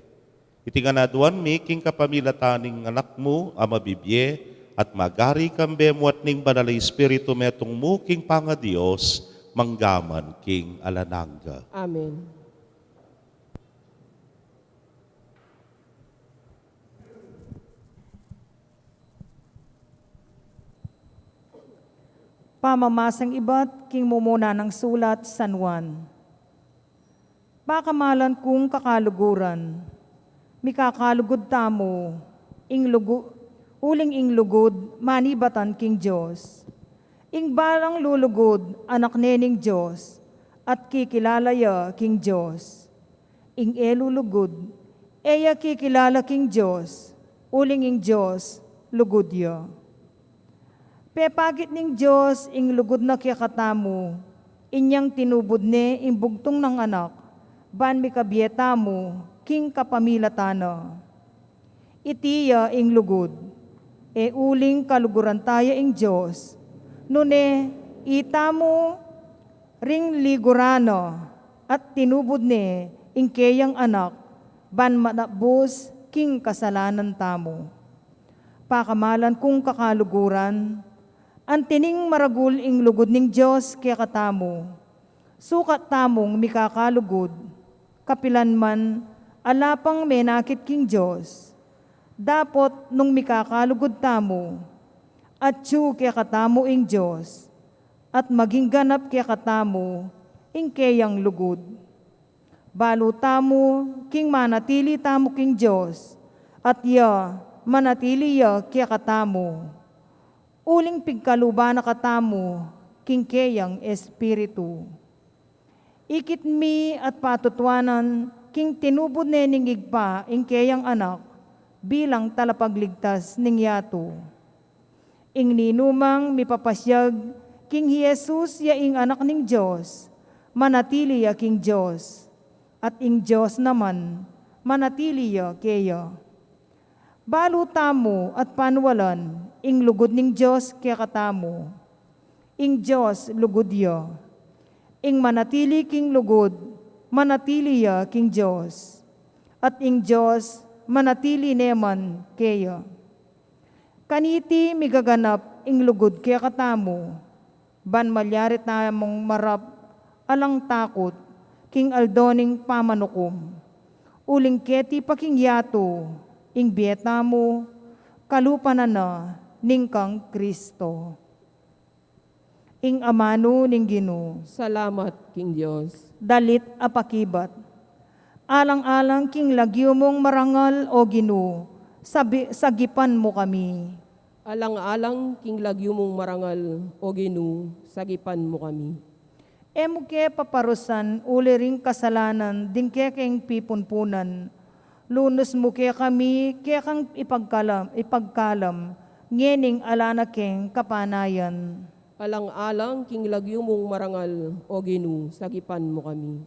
Speaker 4: Itinganaduan mi king kapamilataning anak mo, ama bibye, at magari kambe mo at ning banalay espiritu metong mo king panga-Diyos, manggaman king alanangga.
Speaker 3: Amen.
Speaker 1: Pamamasang iba't king mumuna ng sulat San Juan. Pakamalan kung kakaluguran, mikakalugod tamo, uling ing lugod, manibatan king Diyos. Ing balang lulugod, anak nening Diyos, at kikilalaya king Diyos. Ing elulugod, eya kikilala king Diyos, uling ing Diyos, lugod ya. Pepagit ning Diyos, ing lugod na kiyakatamo, inyang tinubod ne, ing bugtong ng anak, ban mi kabyeta mo, king kapamilatana. Itiya ing lugod, e uling kaluguran tayo ing Diyos, nune itamo ring ligurano, at tinubod ne, ing keyang anak, ban manabos, king kasalanan tamo. Pakamalan kung kakaluguran, ang tining maragul ing lugod ning Diyos kaya katamo. Sukat tamong mikakalugod, kapilan man, alapang menakit king Diyos. Dapot nung mikakalugod tamo, at tiyo kaya katamo ing Diyos, at maging ganap kaya katamo, ing kayang lugod. Balo tamo, king manatili tamo king Diyos, at ya, manatili ya kaya katamo. Uling pigkaluba na katamo, king kayang espiritu. Ikit mi at patutwanan, king tinubod nening igpa, ing kayang anak, bilang talapagligtas ning yato. Ing ninumang mipapasyag, king Jesus ya ing anak ning Diyos, manatili ya king Diyos, at ing Diyos naman, manatili ya kaya. Balo tamo at panwalan, ing lugod ning Diyos kaya katamo. Ing Diyos lugod ya. Ing manatili king lugod, manatili ya king Diyos. At ing Diyos, manatili neman kaya. Kaniti migaganap ing lugod kaya katamo. Ban malyari tamong marap, alang takot, king aldoning pamanukom. Uling keti paking yato, ing bieta mo, kalupanan na, ningkang Kristo. Ing amano ning Ginoo,
Speaker 3: Salamat, King Diyos.
Speaker 1: dalit apakibat. Alang-alang king lagyo mong marangal o Ginoo, sagipan mo kami.
Speaker 3: Alang-alang king lagyo mong marangal, o Ginu, sagipan mo kami.
Speaker 1: Emo ke paparusan, uli ring kasalanan, din ke keng pipunpunan. Lunos mo kaya kami, kaya kang ipagkalam, ngening alana keng kapanayan.
Speaker 3: Alang-alang king lagyo mong marangal, o Ginu, sagipan mo kami.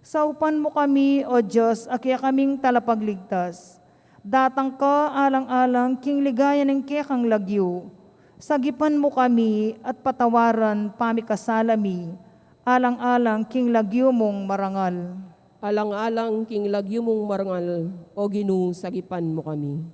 Speaker 1: Saupan mo kami, O Diyos, akya kaming talapagligtas. Datang ka, alang-alang, king ligaya ng kekang lagyo. Sagipan mo kami at patawaran pamikasalami, alang-alang, king lagyo mong marangal.
Speaker 3: Alang-alang king lagyo mong marangal, o Ginu, sagipan mo kami.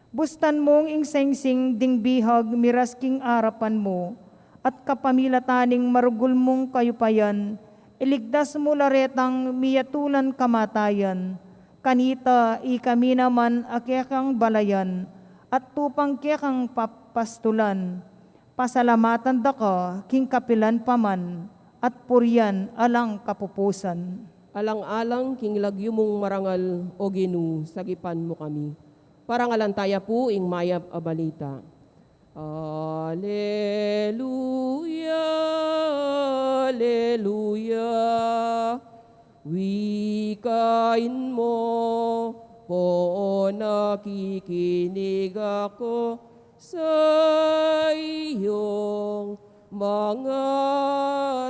Speaker 1: Bustan mong ingsengsing ding bihag, miras king arapan mo, at kapamilataning marugul mong kayupayan, iligdas mo laretang miyatulan kamatayan, kanita ikami naman akyakang balayan, at tupang kyakang papastulan, pasalamatan da ka, king kapilan paman, at puryan alang kapupusan.
Speaker 3: Alang-alang king lagyo mong marangal, o Ginu, sagipan mo kami. Parangalan tayo po ing mayap a balita. Alleluia, Alleluia, wikain mo, po nakikinig ako, sa iyong mga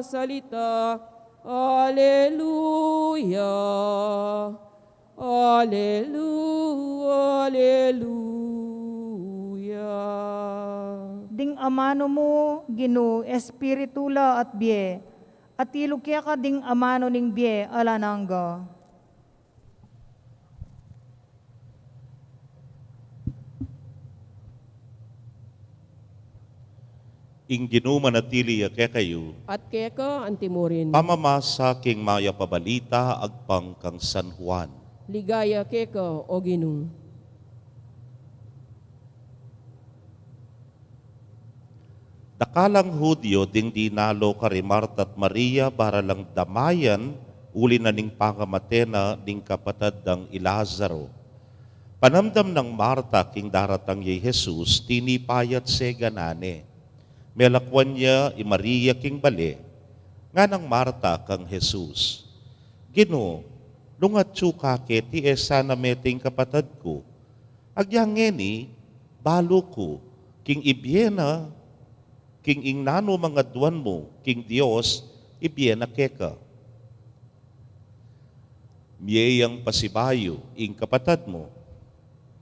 Speaker 3: salita. Alleluia, Alleluia, Alleluia.
Speaker 1: Ding amano mo, Ginu, espiritula at bie, at ilukya ka ding amano ning bie, alanangga.
Speaker 4: Ing ginumanatili ya kayo,
Speaker 3: At keka antimurin,
Speaker 4: pamamasa king maya pabalita agpang kang San Juan.
Speaker 3: ligaya keka o Ginoo.
Speaker 4: Dakalang Hudyo ding dinalo kari Marta at Maria para lang damayan uli na ning pangamatena ning kapatad ng Ilazaro. Panamdam ng Marta king daratang yay Jesus, tinipayat se ganane. Melakwan niya i Maria king bali, nga ng Marta kang Jesus. Ginoo, lungat tsuka ke ti sana meting kapatad ko. Agyang ngeni, balo ko, king ibyena, king ingnano mga duwan mo, king Dios, ibyena keka. Miyayang pasibayo, ing kapatad mo,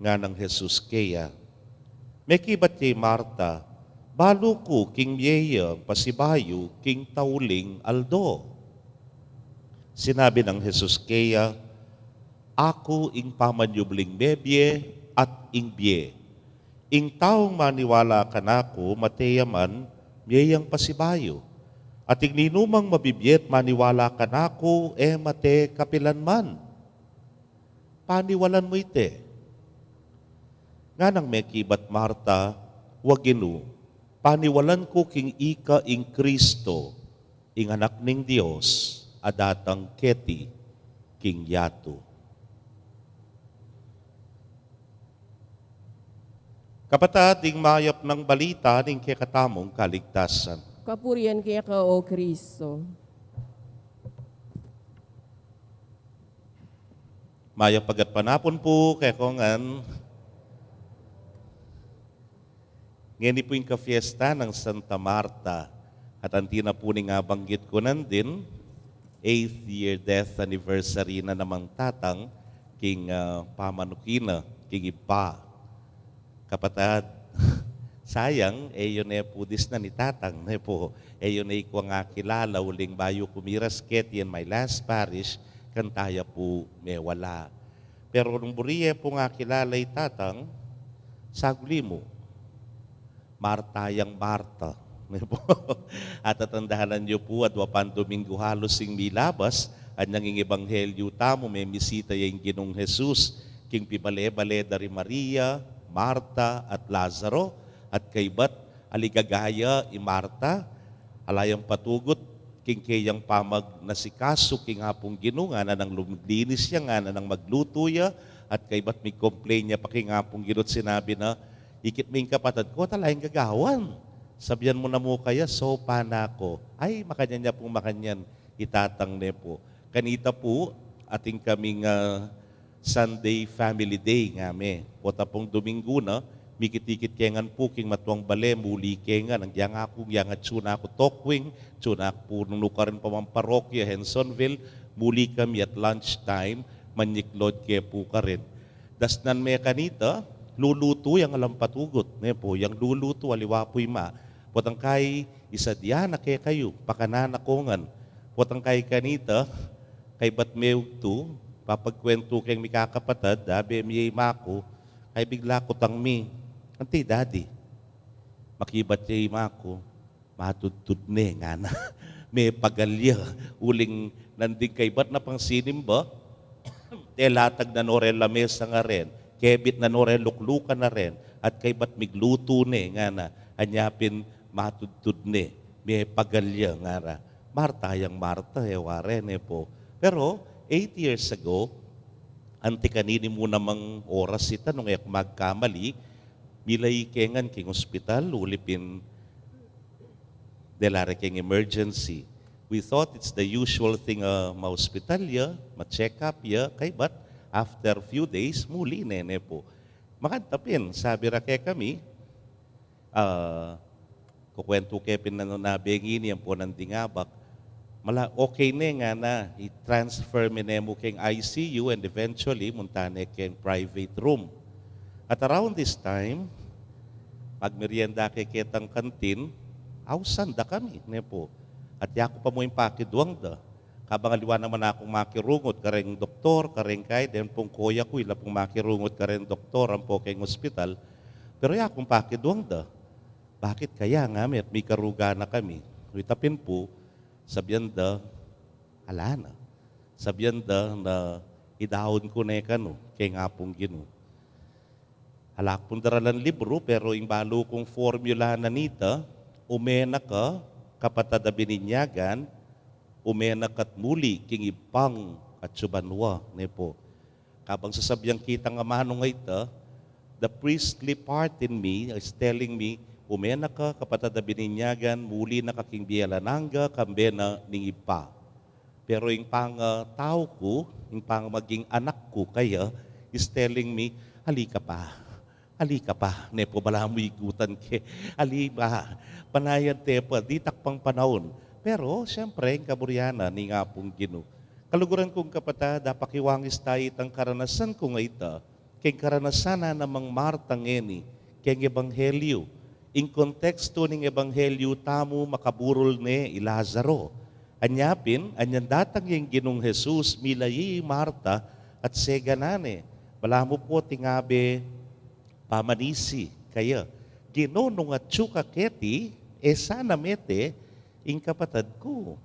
Speaker 4: nga ng Jesus keya. Mekibat kay Marta, balo ko king miyayang pasibayo, king tauling aldo. Sinabi ng Jesus keya, ako ing pamanyubling bebye at ing bie. Ing taong maniwala ka nako, mateyaman, miyayang pasibayo. At ing ninumang mabibiyet maniwala ka nako, mate kapilan man. Paniwalan mo ite. Nga nang mekibat Marta, waginu, paniwalan ko king ika ing Kristo, ing anak ning Dios, adatang keti king yato. Kapatid, ing mayap ng balita ning kekatamong kaligtasan.
Speaker 3: Kapurian keka o Kristo.
Speaker 4: Mayap pagat panapon po, kaya kongan, ngayon po yung ka-fiesta ng Santa Marta at antina po ni nga banggit ko nandin, 8th year death anniversary na namang tatang king pamanukina, king ipa. Kapatad, sayang, yun pudis na ni tatang, po, yun ko nga kilala, uling bayo kumiras ket yan my last parish, kantaya po may wala. Pero nung buriye po nga kilalay tatang, saguli mo, Martayang Marta. At tatandahanan niyo po at wapan Domingo halos sing milabas at nanging ebanghelyo tamo may misita yung Ginong Jesus king pibale-bale dari Maria, Marta at Lazaro at kaybat aligagaya i Marta alayang patugot king kayang pamag nasikaso king hapong Ginoo nga na nang luminis siya nga na nang magluto ya at kaybat may complain niya pa king hapong Ginoo sinabi na ikit ming kapatid ko, talayang gagawan. Sabihan mo na mo kaya, sopa na ako. Ay, makanya niya pong makanyan, itatang ne po. Kanita po, ating kaming Sunday Family Day nga me. Pota pong Domingo na, mikit-ikit kengan po, king matuang bale, muli kengan, ang yang akong yang at tsuna ako tokwing, tsuna ako po nung nukarin pa mga parokya, Hensonville, muli kami at lunchtime, manyiklod ke po ka rin. Dasnan me kanita, luluto yung alampatugot. Po, yung luluto, aliwapoy ma. Potang kay isa diyan na kayo, pakananakongan. Potang kay kanita, kay batmew tu, papagkwento kayong mikakapatad, dabi miyay mako, kay bigla ko tang mi. Anti, daddy, makibat yay mako, matudtud ne, nga na. May pagalya, uling nanding kay bat na pang sinim ba? Telatag na norel lamesa nga rin. Kebit na nore luklukan na rin at kay ba't migluto ne nga na anyapin matudtud ne may pagalya nga ra. Marta yang Marta ware ne po. Pero 8 years ago, anti kanini mo namang oras ita nung magkamali, milay kengan king hospital, ulipin delare king emergency. We thought it's the usual thing ma-hospital ya, ma-check up ya, kay ba't after few days, muli nene po. Makantapin, sabi ra kay kami, kukwento kay pinanabengin yan po ng dingabak, okay na nga na i-transfer mi nemo keng ICU and eventually muntane keng private room. At around this time, pag merienda kay ketang kantin, awsan da kami, ne po. At yako pa mo yung pakiduang da. Kabang aliwa naman akong makirungot, kareng doktor, kareng kay, then pong kuya ko, ila pong makirungot, kareng doktor, ang po kayong ospital. Pero yakong pakiduang da. Bakit kaya nga, may karuga na kami. Itapin po, sabihan da, ala na. Sabihan da na idahon ko na kano, kay nga pong gino. Halak pong daralan libro, pero yung balo kong formula na nita, umena ka, kapatad bininyagan, umena kat muli, king ipang at subanwa, ne po. Kabang sasabyang kita nga manong ita, the priestly part in me is telling me, umena ka, kapatad bininyagan, muli na kaking biyalananga, kambe na ning ipa. Pero yung pang tao ko, yung pang maging anak ko kaya, is telling me, halika pa, ne po, bala mo igutan ke, halika, panayan tepa, di takpang panahon. Pero, siyempre, ang kaburyana ni nga pong Gino. Kaluguran kong kapatid, pakiwangis tayo itang karanasan ko nga ita, kay karanasan na namang Martang eni, kay Ebanghelyo. In konteksto ng Ebanghelyo, tamo makaburol ni Lazaro. Anyapin, anyan datang yung Ginong Jesus, milayi Marta at seganane. Bala mo po tingabe pamanisi kaya. Ginonong at tsuka keti, sana mete, ing kapatid ko.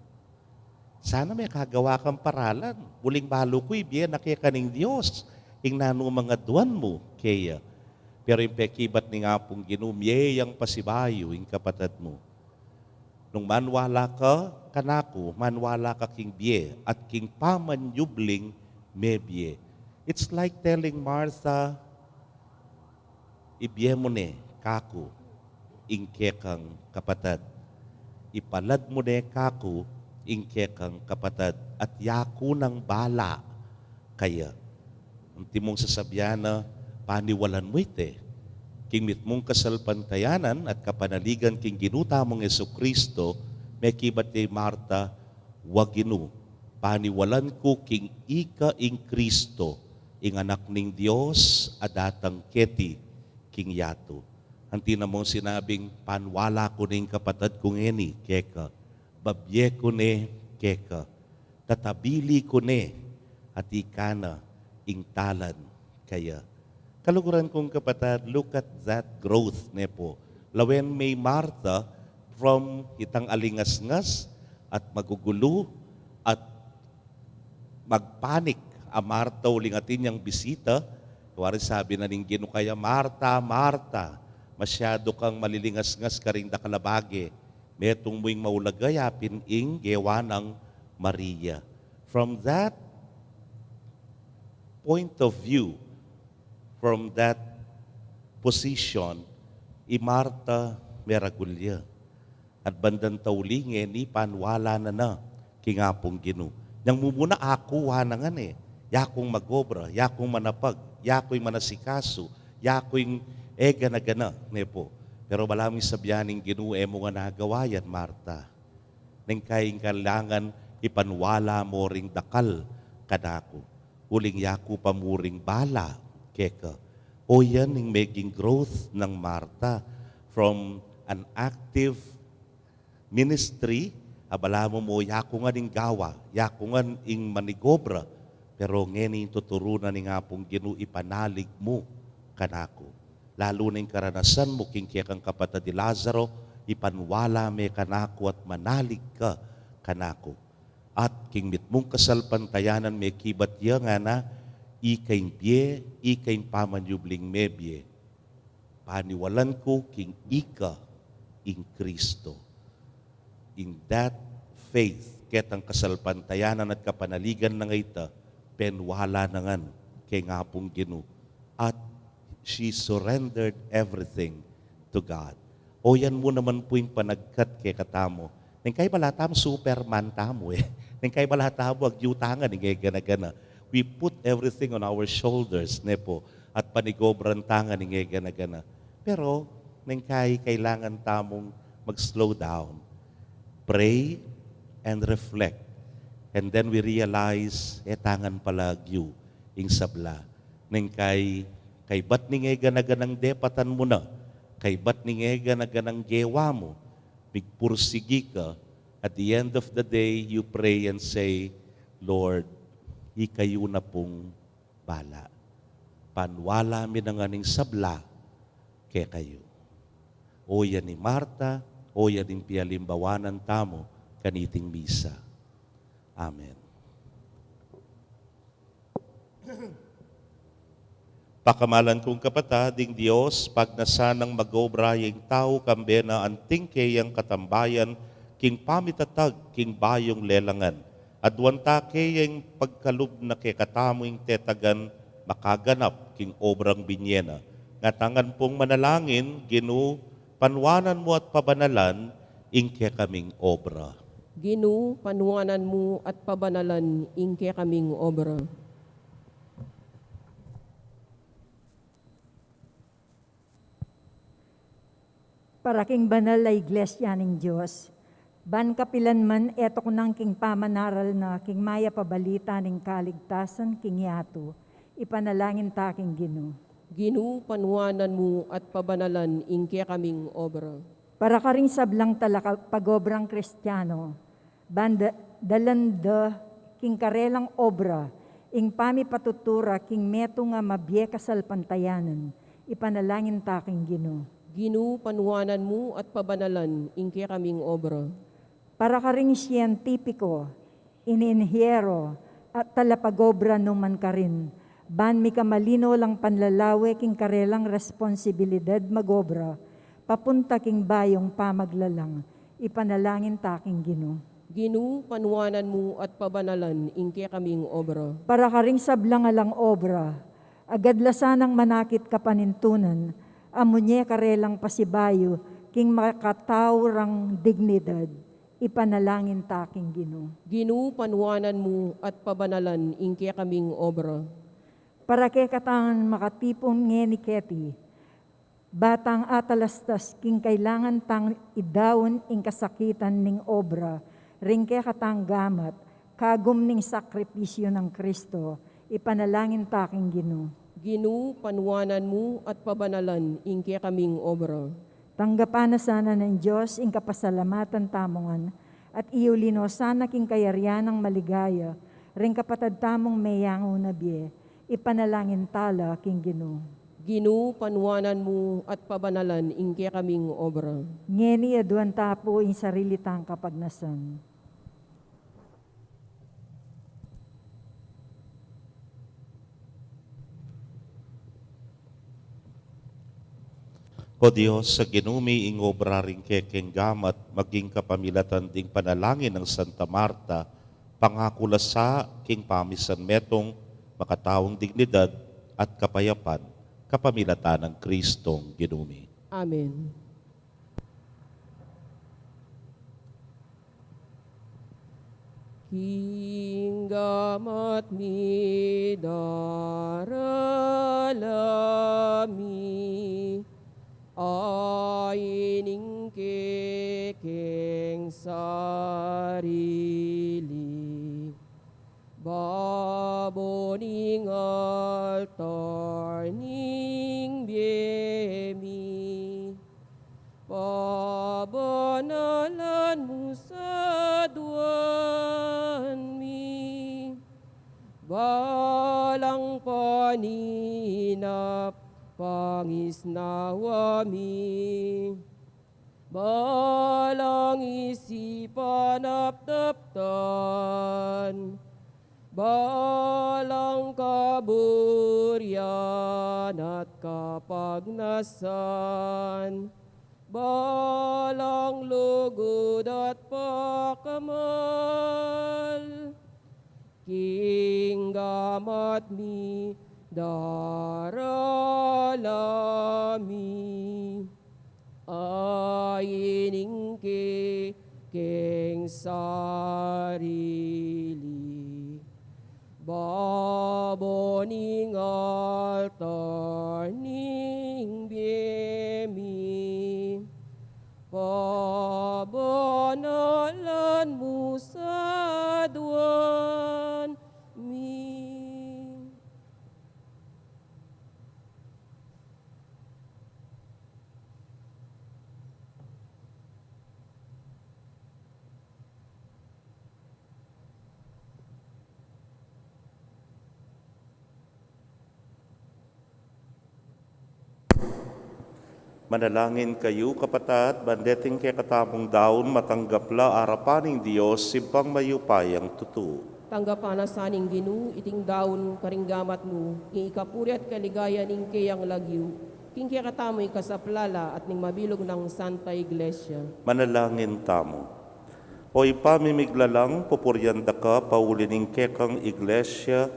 Speaker 4: Sana may kagawa kang paralan. Muling balo ko, ibiyan na kaya kaning Diyos. Ing nano mga duwan mo, kaya. Pero yung pekibat ni nga pong ginumye yung pasibayo, ing kapatid mo. Nung manwala ka, kanako, manwala ka king biye, at king pamanyubling mebye. It's like telling Martha, ibiye mo ne, kako, ing kekang kapatid. Ipalad mo ne kako, ingke kang kapatid, at yaku ng bala kaya. Ang timong sasabihan na paniwalan mo ite, kingmit mong kasalpantayanan at kapanaligan king ginuta mong Jesucristo, may kibat kay Marta, waginu, paniwalan ko king ika ing Kristo, ing anak ning Diyos, adatang keti king yato. Anti na mong sinabing, panwala ko ning kapatid kong eni, keka. Babye ko ne, keka. Tatabili ko ne, at ikana, ingtalan, kaya. Kaluguran kong kapatid, look at that growth, ne po. Lawen may Martha, from itang alingas-ngas, at magugulo, at magpanik, a Marta uling atin niyang bisita. Kuwari sabi na ning Gino kaya, Marta, Marta, masyado kang malilingas-ngas ka rin da kalabage. Metong mo'y maulagayapin ing gewa ng Maria. From that point of view, from that position, Marta meragulya. At bandang taulingin, panwala na kingapong Gino. Nang mumuna ako, wanangan yakong magobra, yakong manapag, yako'y manasikaso, yako'y gana-gana, nepo. Pero malaming sabyaning Ginoo mo nga nagawa yan, Marta. Nang kaing kailangan ipanwala mo ring dakal kanako. Uling yaku pamuring bala, keka. O yan yung maging growth ng Marta from an active ministry, abala mo yaku nga ning gawa, yaku nga ing manigobra, pero ngayon tuturunan ni nga pong Ginoo ipanalig mo kanako. Lalo na yung karanasan mo, king kang kapatid ni Lazaro, ipanwala me kanako at manalig ka kanako. At king mit mong kasalpantayanan me kibat ya nga na, ikain pie, ikain pamanyubling mebye. Paniwalan ko king ika in Kristo. In that faith, ketang kasalpantayanan at kapanaligan na ita, penwala na ngan kay ngapong Ginoo. At she surrendered everything to God. O yan mo naman po yung panagkat kay katamo. Nang kay balata mo, Superman tamo Nang kay balata mo, agyutangan, ngay gana-gana. We put everything on our shoulders, nepo, at panigobran tangan, ngay gana-gana. Pero, nang kailangan tamong mag-slow down. Pray and reflect. And then we realize, tangan pala you, ing sabla. Nang kay ba't ningega na ganang depatan mo na, kay ba't ningega na ganang gewa mo, bigpursigi ka, at the end of the day, you pray and say, Lord, ikayo na pong bala. Panwala mi na nga ning sabla, kaya kayo. O yan ni Marta, o yan din pialimbawanan tamo, kaniting misa. Amen. Pakamalan kong kapatading Diyos, pag nasanang mag-obra yung tao kambe na anting kayang katambayan, king pamitatag, king bayong lelangan, adwanta kayang pagkalub na kekatamoing tetagan, makaganap king obrang binyena. Ngatangan pong manalangin, Ginu, panwanan mo at pabanalan, ingke kaming obra.
Speaker 3: Ginu, panuwanan mo at pabanalan, ingke kaming obra.
Speaker 5: Para king banal na iglesia ng Diyos, ban kapilan man eto ko nang king pamanaral na king maya pabalita ng kaligtasan king yato, ipanalangin ta king Ginu.
Speaker 3: Ginu, panuwanan mo at pabanalan, ingke kaming obra.
Speaker 5: Para ka ring sablang talaka pagobrang Kristiyano, banda dalanda king karelang obra, ing pami patutura king meto nga mabye kasalpantayanan, ipanalangin ta king Ginu.
Speaker 3: Ginu, panuwanan mo at pabanalan, ingke kaming obra.
Speaker 5: Para ka ring siyentipiko, ininhiero, at talapagobra no man ka rin, ban mi kamalino lang panlalawe king karelang responsibilidad magobra, papunta king bayong pamaglalang, ipanalangin ta king Ginu.
Speaker 3: Ginu, panuwanan mo at pabanalan, ingke kaming obra.
Speaker 5: Para ka ring sablang alang obra, agadlasanang manakit kapanintunan, amunye karelang pasibayo, king makatawrang dignidad, ipanalangin ta king Ginu.
Speaker 3: Ginu, panuwanan mo at pabanalan, ingke kaming obra.
Speaker 5: Para kay katangan makatipong ngeni keti, batang atalastas king kailangan tang idawon ing kasakitan ning obra, ring kay katang gamat, kagum ning sakripisyo ng Kristo, ipanalangin ta king Ginu.
Speaker 3: Ginu, panuwanan mo at pabanalan, ingke kaming obra.
Speaker 5: Tanggapan na sana ng Diyos ing kapasalamatan tamongan, at iulino sana king kayaryan ng maligaya, ring kapatad tamong mayang unabye, ipanalangin tala king Ginu.
Speaker 3: Ginu, panuwanan mo at pabanalan, ingke kaming obra.
Speaker 5: Ngeni aduan tapo ing sarili tang kapagnasan.
Speaker 4: O Diyos, sa ginumi ing obra ring kekeng gamat, maging kapamilatan ding panalangin ng Santa Marta, pangakulasa king pamisan metong makataong dignidad at kapayapan, kapamilatan ng Kristong ginumi.
Speaker 3: Amen. King gamat mi daralami, aining kekeng sarili, baboning altar ning biemi, pabanalan mo sa duwan mi, balang paninap pangisnawami, balang isipan aptaptan, balang kaburian at kapagnasan, balang lugod at pakamal, king gamat mi daralami, aining kekeng sarili, baboning altar ning biemi, pabanalan mo sa duwan. Amen.
Speaker 4: Manalangin kayo, kapatat, bandeting kay katamong daon, matanggapla arapaning Diyos, sibang mayupayang tutu.
Speaker 3: Tanggapan na saning Ginu, iting daon karinggamat mo, king ikapuri at kaligaya ning kayang lagyu, king kaya katamoy kasaplala at ning mabilog ng Santa Iglesia.
Speaker 4: Manalangin tamo. Hoy pamimiglalang, pupuryanda ka, paulining kekang iglesia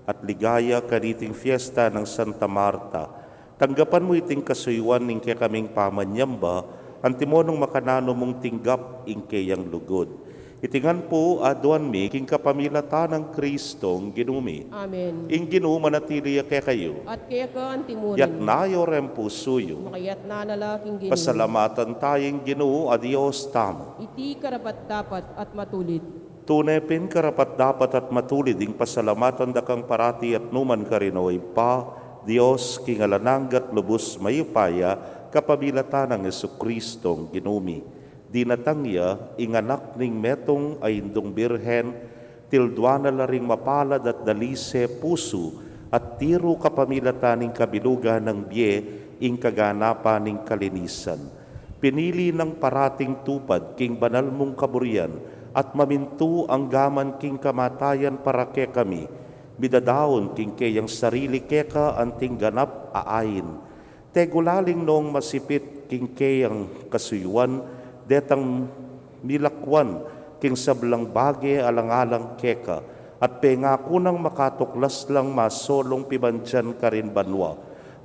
Speaker 4: at ligaya kaniting fiesta ng Santa Marta. Tanggapan mo iting kasuyuan ning kaya kaming pamanyamba, antimonong makanano mong tinggap ing kayang lugod. Itingan po aduan mi king kapamilata ng Kristong ginumi.
Speaker 3: Amen.
Speaker 4: Ing ginu manatili kaya kayo.
Speaker 3: At kaya ka antimunin,
Speaker 4: Yat nayo rempo suyo.
Speaker 3: makayat na nalaking Ginu,
Speaker 4: Pasalamatan tayong ginu a Diyos tamo.
Speaker 3: iti karapat dapat at matulid.
Speaker 4: Tunepin karapat dapat at matulid ing pasalamatan dakang parati at numan karinoy pa, Diyos kingalananggat lubos mayupaya kapabilatan ng Jesukristong ginumi. Dinatangya inganak ning metong ay indong birhen, tildwana laring mapalad at dalise puso, at tiro kapamilatan ning kabilugan ng biye ing kaganapan ning kalinisan. Pinili ng parating tupad king banal mong kaburian, at mamintu ang gaman king kamatayan para ke kami, bidadaon king kayang sarili keka anting ganap aayin. Tegulaling noong masipit king kayang kasuyuan, detang milakwan king sablang bage alang-alang keka, at pengako nang makatuklas lang masolong pibandyan karin banwa.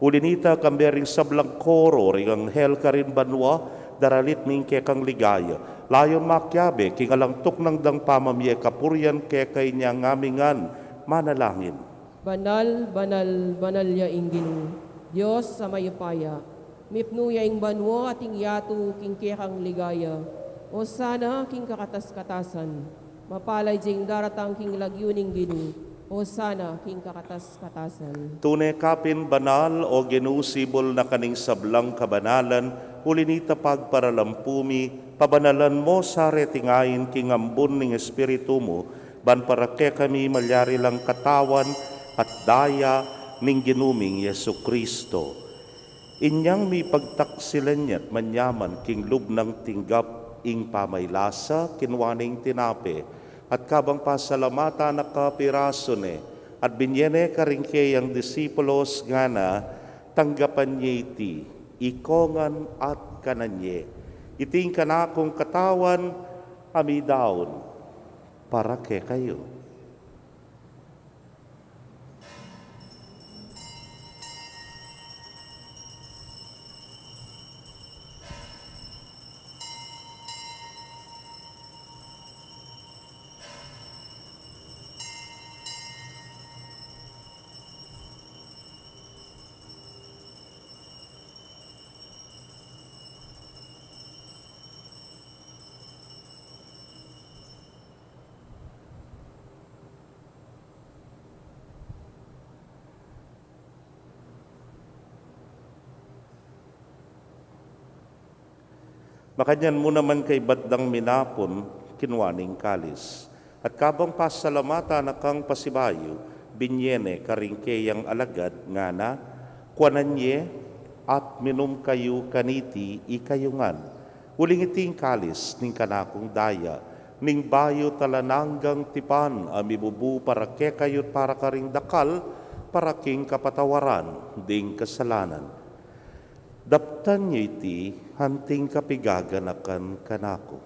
Speaker 4: Ulinita kambering sablang koro ring anghel karin banwa, daralit ning kekang ligaya. Layon makyabe king alangtok ng dang pamamye kapuryan kekay niya ngamingan, manalangin.
Speaker 3: Banal, banal, banal ya ing Ginu, Diyos sa mayupaya, mipno ya ing banwa ating yatu king kekang ligaya, o sana king kakatas-katasan, mapalay jing daratang king lagyo ning Ginu, o sana king kakatas-katasan.
Speaker 4: Tunay kapin banal o ginusibol na kaning sablang kabanalan, ulinita pagparalampumi, pabanalan mo sa retingayin king ambon ning espiritu mo, ban para ke kami malyari lang katawan at daya ning ginuming Yesu Kristo. Inyang mi pagtaksilan niya't manyaman king lub ng tinggap ing pamaylasa kinwaning tinape, at kabang pasalamata na kapirasone, at binyene karingke ang disipulos nga na tanggapan niya iti, ikongan at kananye. Iting kanakong katawan, amidaon, para ke kayo. Makanyan mo naman kay baddang minapon, kinwaning kalis. At kabang pasalamata na kang pasibayo, binyene karingkeyang alagad nga na, kwananye at minum kayo kaniti ikayungan. Huling iting kalis ning kanakong daya, ning bayo talananggang tipan, amibubu para ke kayot para karing dakal, para king kapatawaran, ding kasalanan. Daptan niya iti, hanting kapigaganakan kanako.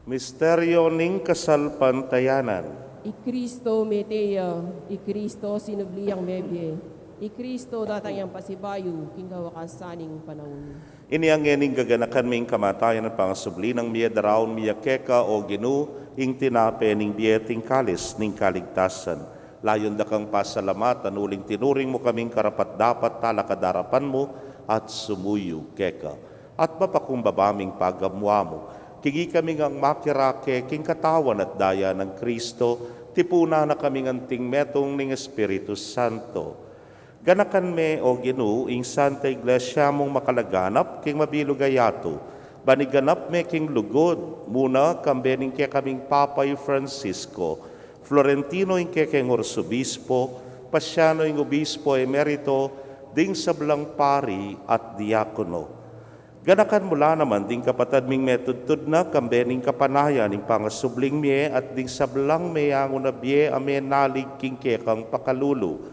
Speaker 4: Misteryo ning kasalpantayanan.
Speaker 3: I Kristo meteya, I Kristo sinubliang mebye, I Kristo datang yang pasibayo, kingkawakasaning panahon.
Speaker 4: Ini ang ening gaganakan ming kamatayan at pangasubli ng miya daraon miya keka o ginu ing tinape ning bieting kalis ning kaligtasan. Layon da kang pasalamatan uling tinuring mo kaming karapat dapat talakadarapan mo at sumuyo keka. At mapakumbabaming pagamwa mo. Kigi kami ngang makirake king katawan at daya ng Kristo, tipuna na kaming anting metong ning Espiritu Santo. Ganakan me o ginu ing Santa Iglesia mong makalaganap king mabilugayato. Baniganap me king lugod, muna kambening kaya kaming Papay Francisco, Florentino ing kaya king Orsobispo, Pasyano ing Obispo Emerito, ding sablang pari at diakono. Ganakan mula naman ding kapatad ming metudtud na kambening kapanayan ing pangasubling miye at ding sablang mayang unabye ame nalig king kekang pakalulu.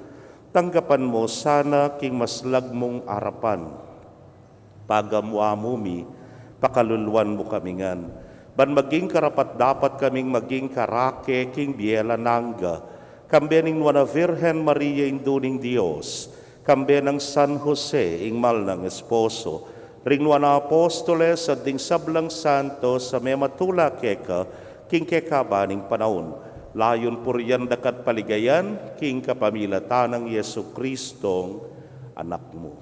Speaker 4: Tanggapan mo sana king maslag mong arapan. Pagamwa mo mi, pakaluluan mo kamingan. Ban maging karapat dapat kaming maging karake king biela nangga. Kambening wana Virgen Maria induning Dios. Kambenang San Jose ing mal ng esposo. Ringwa na apostoles at ding sablang santo sa may matula keka, king keka baning panahon. Layon puryan dakat paligayan, king kapamilata ng Yesu Kristong anak mo.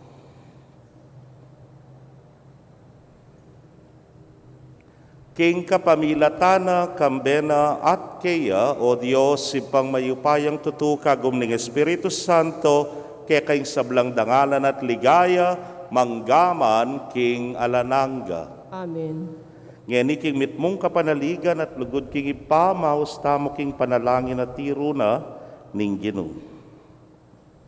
Speaker 4: King kapamilatana, kambena at kaya, o Diyos, sipang mayupayang tutukagom ng Espiritu Santo, kaya kayong sablang dangalan at ligaya, manggaman king alananga.
Speaker 3: Amen.
Speaker 4: Ngeni king mitmong kapanaligan at lugod king ipamaos tamo king panalangin at tiruna ning Ginoo.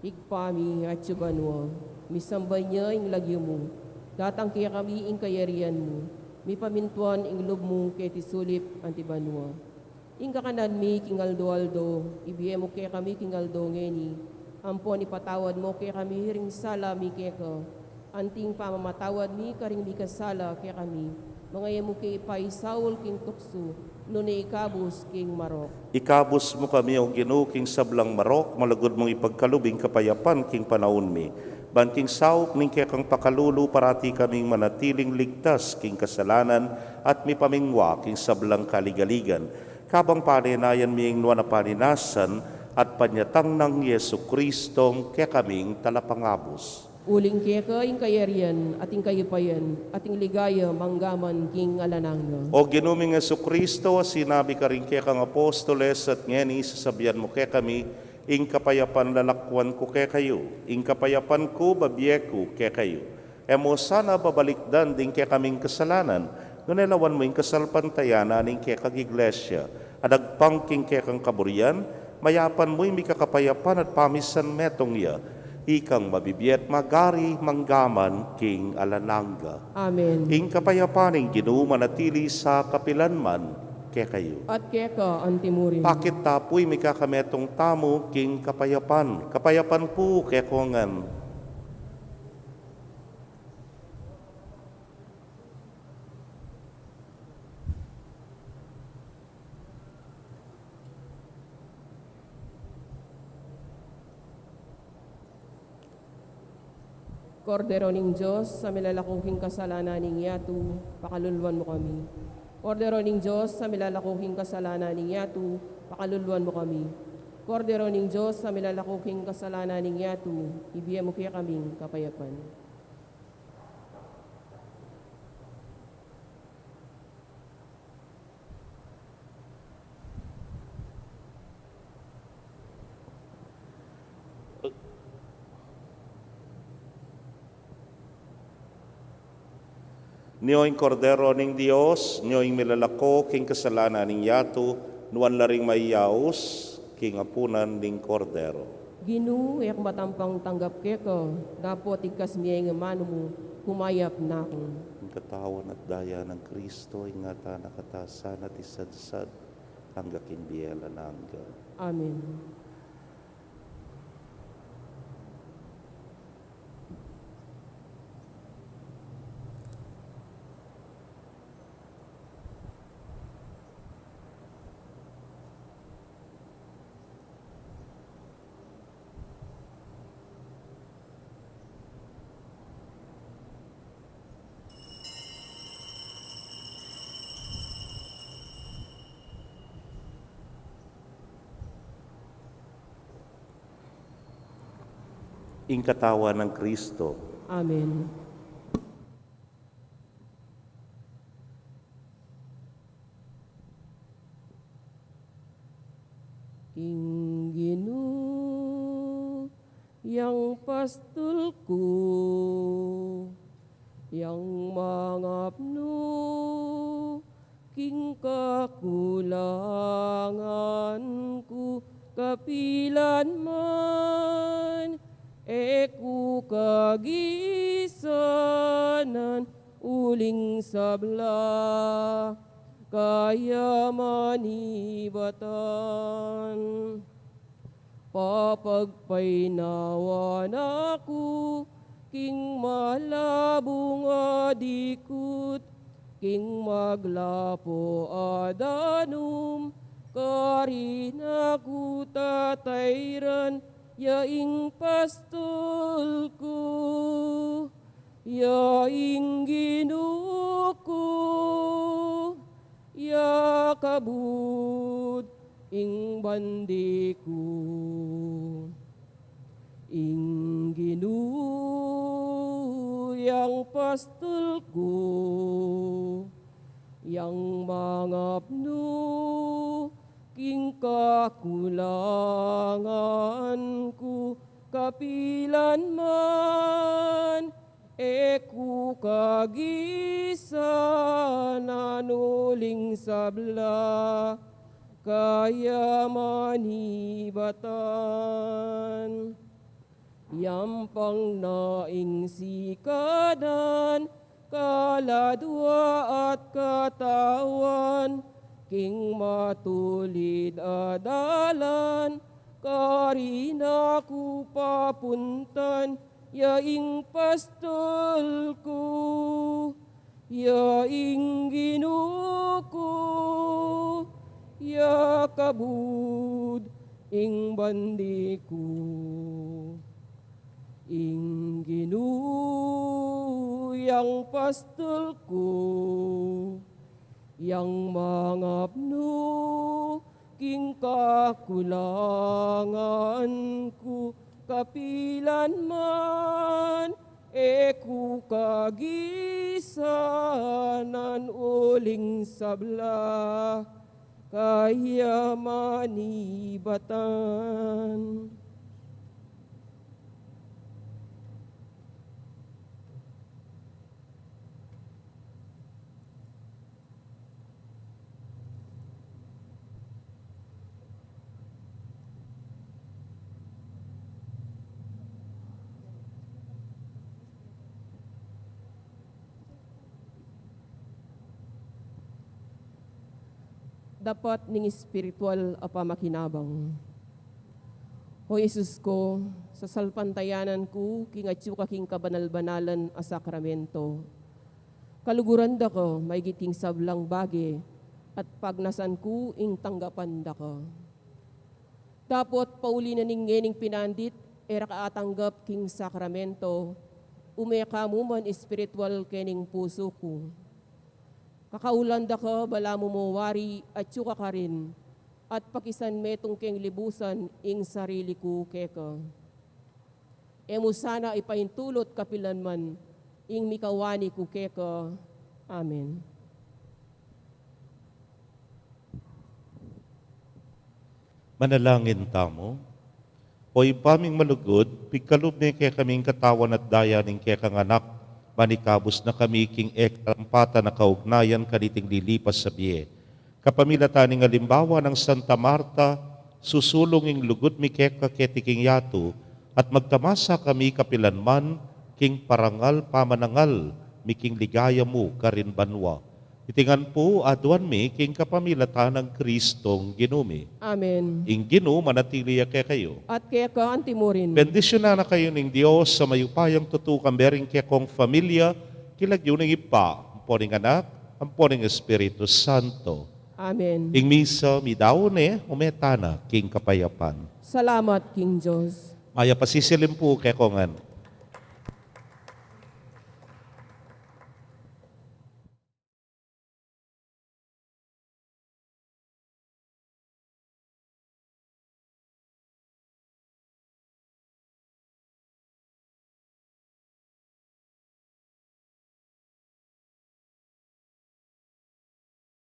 Speaker 3: Igpami at subanwa, misambay niya ing lagyo mo, datang kaya kami ing kayarian mo, mi pamintuan ing lub mo kay tisulip antibanwa. Ing kakanan mi king aldo-aldo, ibiye mo kaya kami king aldo ngeni, ampon ipatawad mo kaya kami hiring sala mi keka, anting pamamatawad mi karing mi kasala kaya kami, mga yamo kay Saul king tukso, nunay ikabus king marok.
Speaker 4: Ikabus mo kami o Ginoo king sablang marok, malagod mong ipagkalubing kapayapan king panahon mi. Banting saup ning kaya kang pakalulu parati kaming manatiling ligtas king kasalanan at mi pamingwa king sablang kaligaligan. Kabang paninayan mi ing nuwan na paninasan at panyatang ng Yesu Kristong kaya kaming talapangabos.
Speaker 3: Uling keka ing kayarian, ating kayupayan, ating ligaya, manggaman, king alananga.
Speaker 4: O ginuming Yesu Kristo, sinabi ka rin kaya kang apostoles at ngeni sasabihan mo kaya kami, ing kapayapan lalakwan ko kaya kayo, ing kapayapan ko babiye ko kaya kayo. Emo sana babalikdan din kaya kaming kasalanan, ngunelawan mo ing kasalpantayanan ing kaya kang iglesia, adagpang king kaya kang kaburian, mayapan mo ing mikakapayapan at pamisan metong ya, ikang mabibiyat magari manggaman king alananga.
Speaker 3: Amen.
Speaker 4: Ing kapayapaning Ginoo manatili sa kapilanman kaya kayo.
Speaker 3: At keka antimurin.
Speaker 4: Pakit tapoy may kakametong tamo king kapayapan. Kapayapan po kaya kongan.
Speaker 3: Kordero ning Diyos, sa milalakuking kasalanan ning yatu, pakaluluan mo kami. Kordero ning Diyos, sa milalakuking kasalanan ning yatu, pakaluluan mo kami. Kordero ning Diyos, sa milalakuking kasalanan ning yatu, ibiya mo kaya kaming kapayapan.
Speaker 4: Niyo'ing kordero ning Dios, niyo'ing milalako king kasalanan ning yatu, nuwan laring mayaus king apunan ning kordero.
Speaker 3: Ginu, yak matampang tanggap keka, dapot ikas miya nga mano mo, kumayap na ako.
Speaker 4: Ang katawan at daya ng Kristo, ingata nakatasan at isadsad, hanggaking biyela nangga.
Speaker 3: Amen.
Speaker 4: ing katawan ng Kristo.
Speaker 3: Amen. Ingginu yang pastol ko, yang mangapno, king kakulangan ko, kapilan man, eku kagisanan, uling sabla, kaya manibatan. Papagpainawan ako, king malabong adikut, king maglapo adanum, karin ako tatayran, yaing pastol ko, yaing ginuko, ya kabud, ing bandi ko. Ing ginuyang pastol ko, yang mangapno, king kakulangan ko, kapilan man, eku kagisanan uling sabla, kaya manibatan. Yampang naing sikadan, kaladwa at katawan, king matulid adalan, karina ku papuntan, yaing pastol ko, yaing ginuko, ya kabud, ing bandi ko. Ing ginuyang pastol ko, yang mangapno, king kakulangan ko, kapilan man, eku kagisanan uling sabla, kaya manibatan. Dapat ning spiritual apamakinabang. O Jesus ko, sa salpantayanan ko, kingatyo ka king kabanal-banalan a sakramento. Kaluguran da ko, may giting sablang bagi, at pagnasan ko, ing tanggapan da ko. Dapat pauli na ning ngening pinandit, era kaatanggap king sakramento, umeka mo man spiritual kening puso ko. Kakaulanda ka, bala mo mawari at yuka ka rin, at pakisan metong keng libusan ing sarili ko keka. Emo sana ipaintulot kapilan man, ing mikawani ko keka. Amen.
Speaker 4: Manalangin tamo. Hoy paming malugod, pigkalub ni kaya kaming katawan at daya ning kaya kang anak, manikabos na kami king ekarampata na kaugnayan kaniting lilipas sa biye. Kapamilataning alimbawa ng Santa Marta, susulong ing lugod mi keka ketiking yato, at magtamasa kami kapilanman, king parangal pamanangal, miking ligaya mo karin banwa. Itingan po aduan mi king kapamilatan ng Kristong ginumi.
Speaker 3: Amen.
Speaker 4: Ing ginu manatili kaya kayo.
Speaker 3: At keka antimurin.
Speaker 4: Bendisyon na kayo ng Diyos sa mayupayang tutukang bering kaya kong familia, kilagyo ng ipa, ang poning anak, ang poning Espiritu Santo.
Speaker 3: Amen.
Speaker 4: Ing misa, midawne, umetana, king kapayapan.
Speaker 3: Salamat, King Diyos.
Speaker 4: Maya pasisilim po kaya kongan.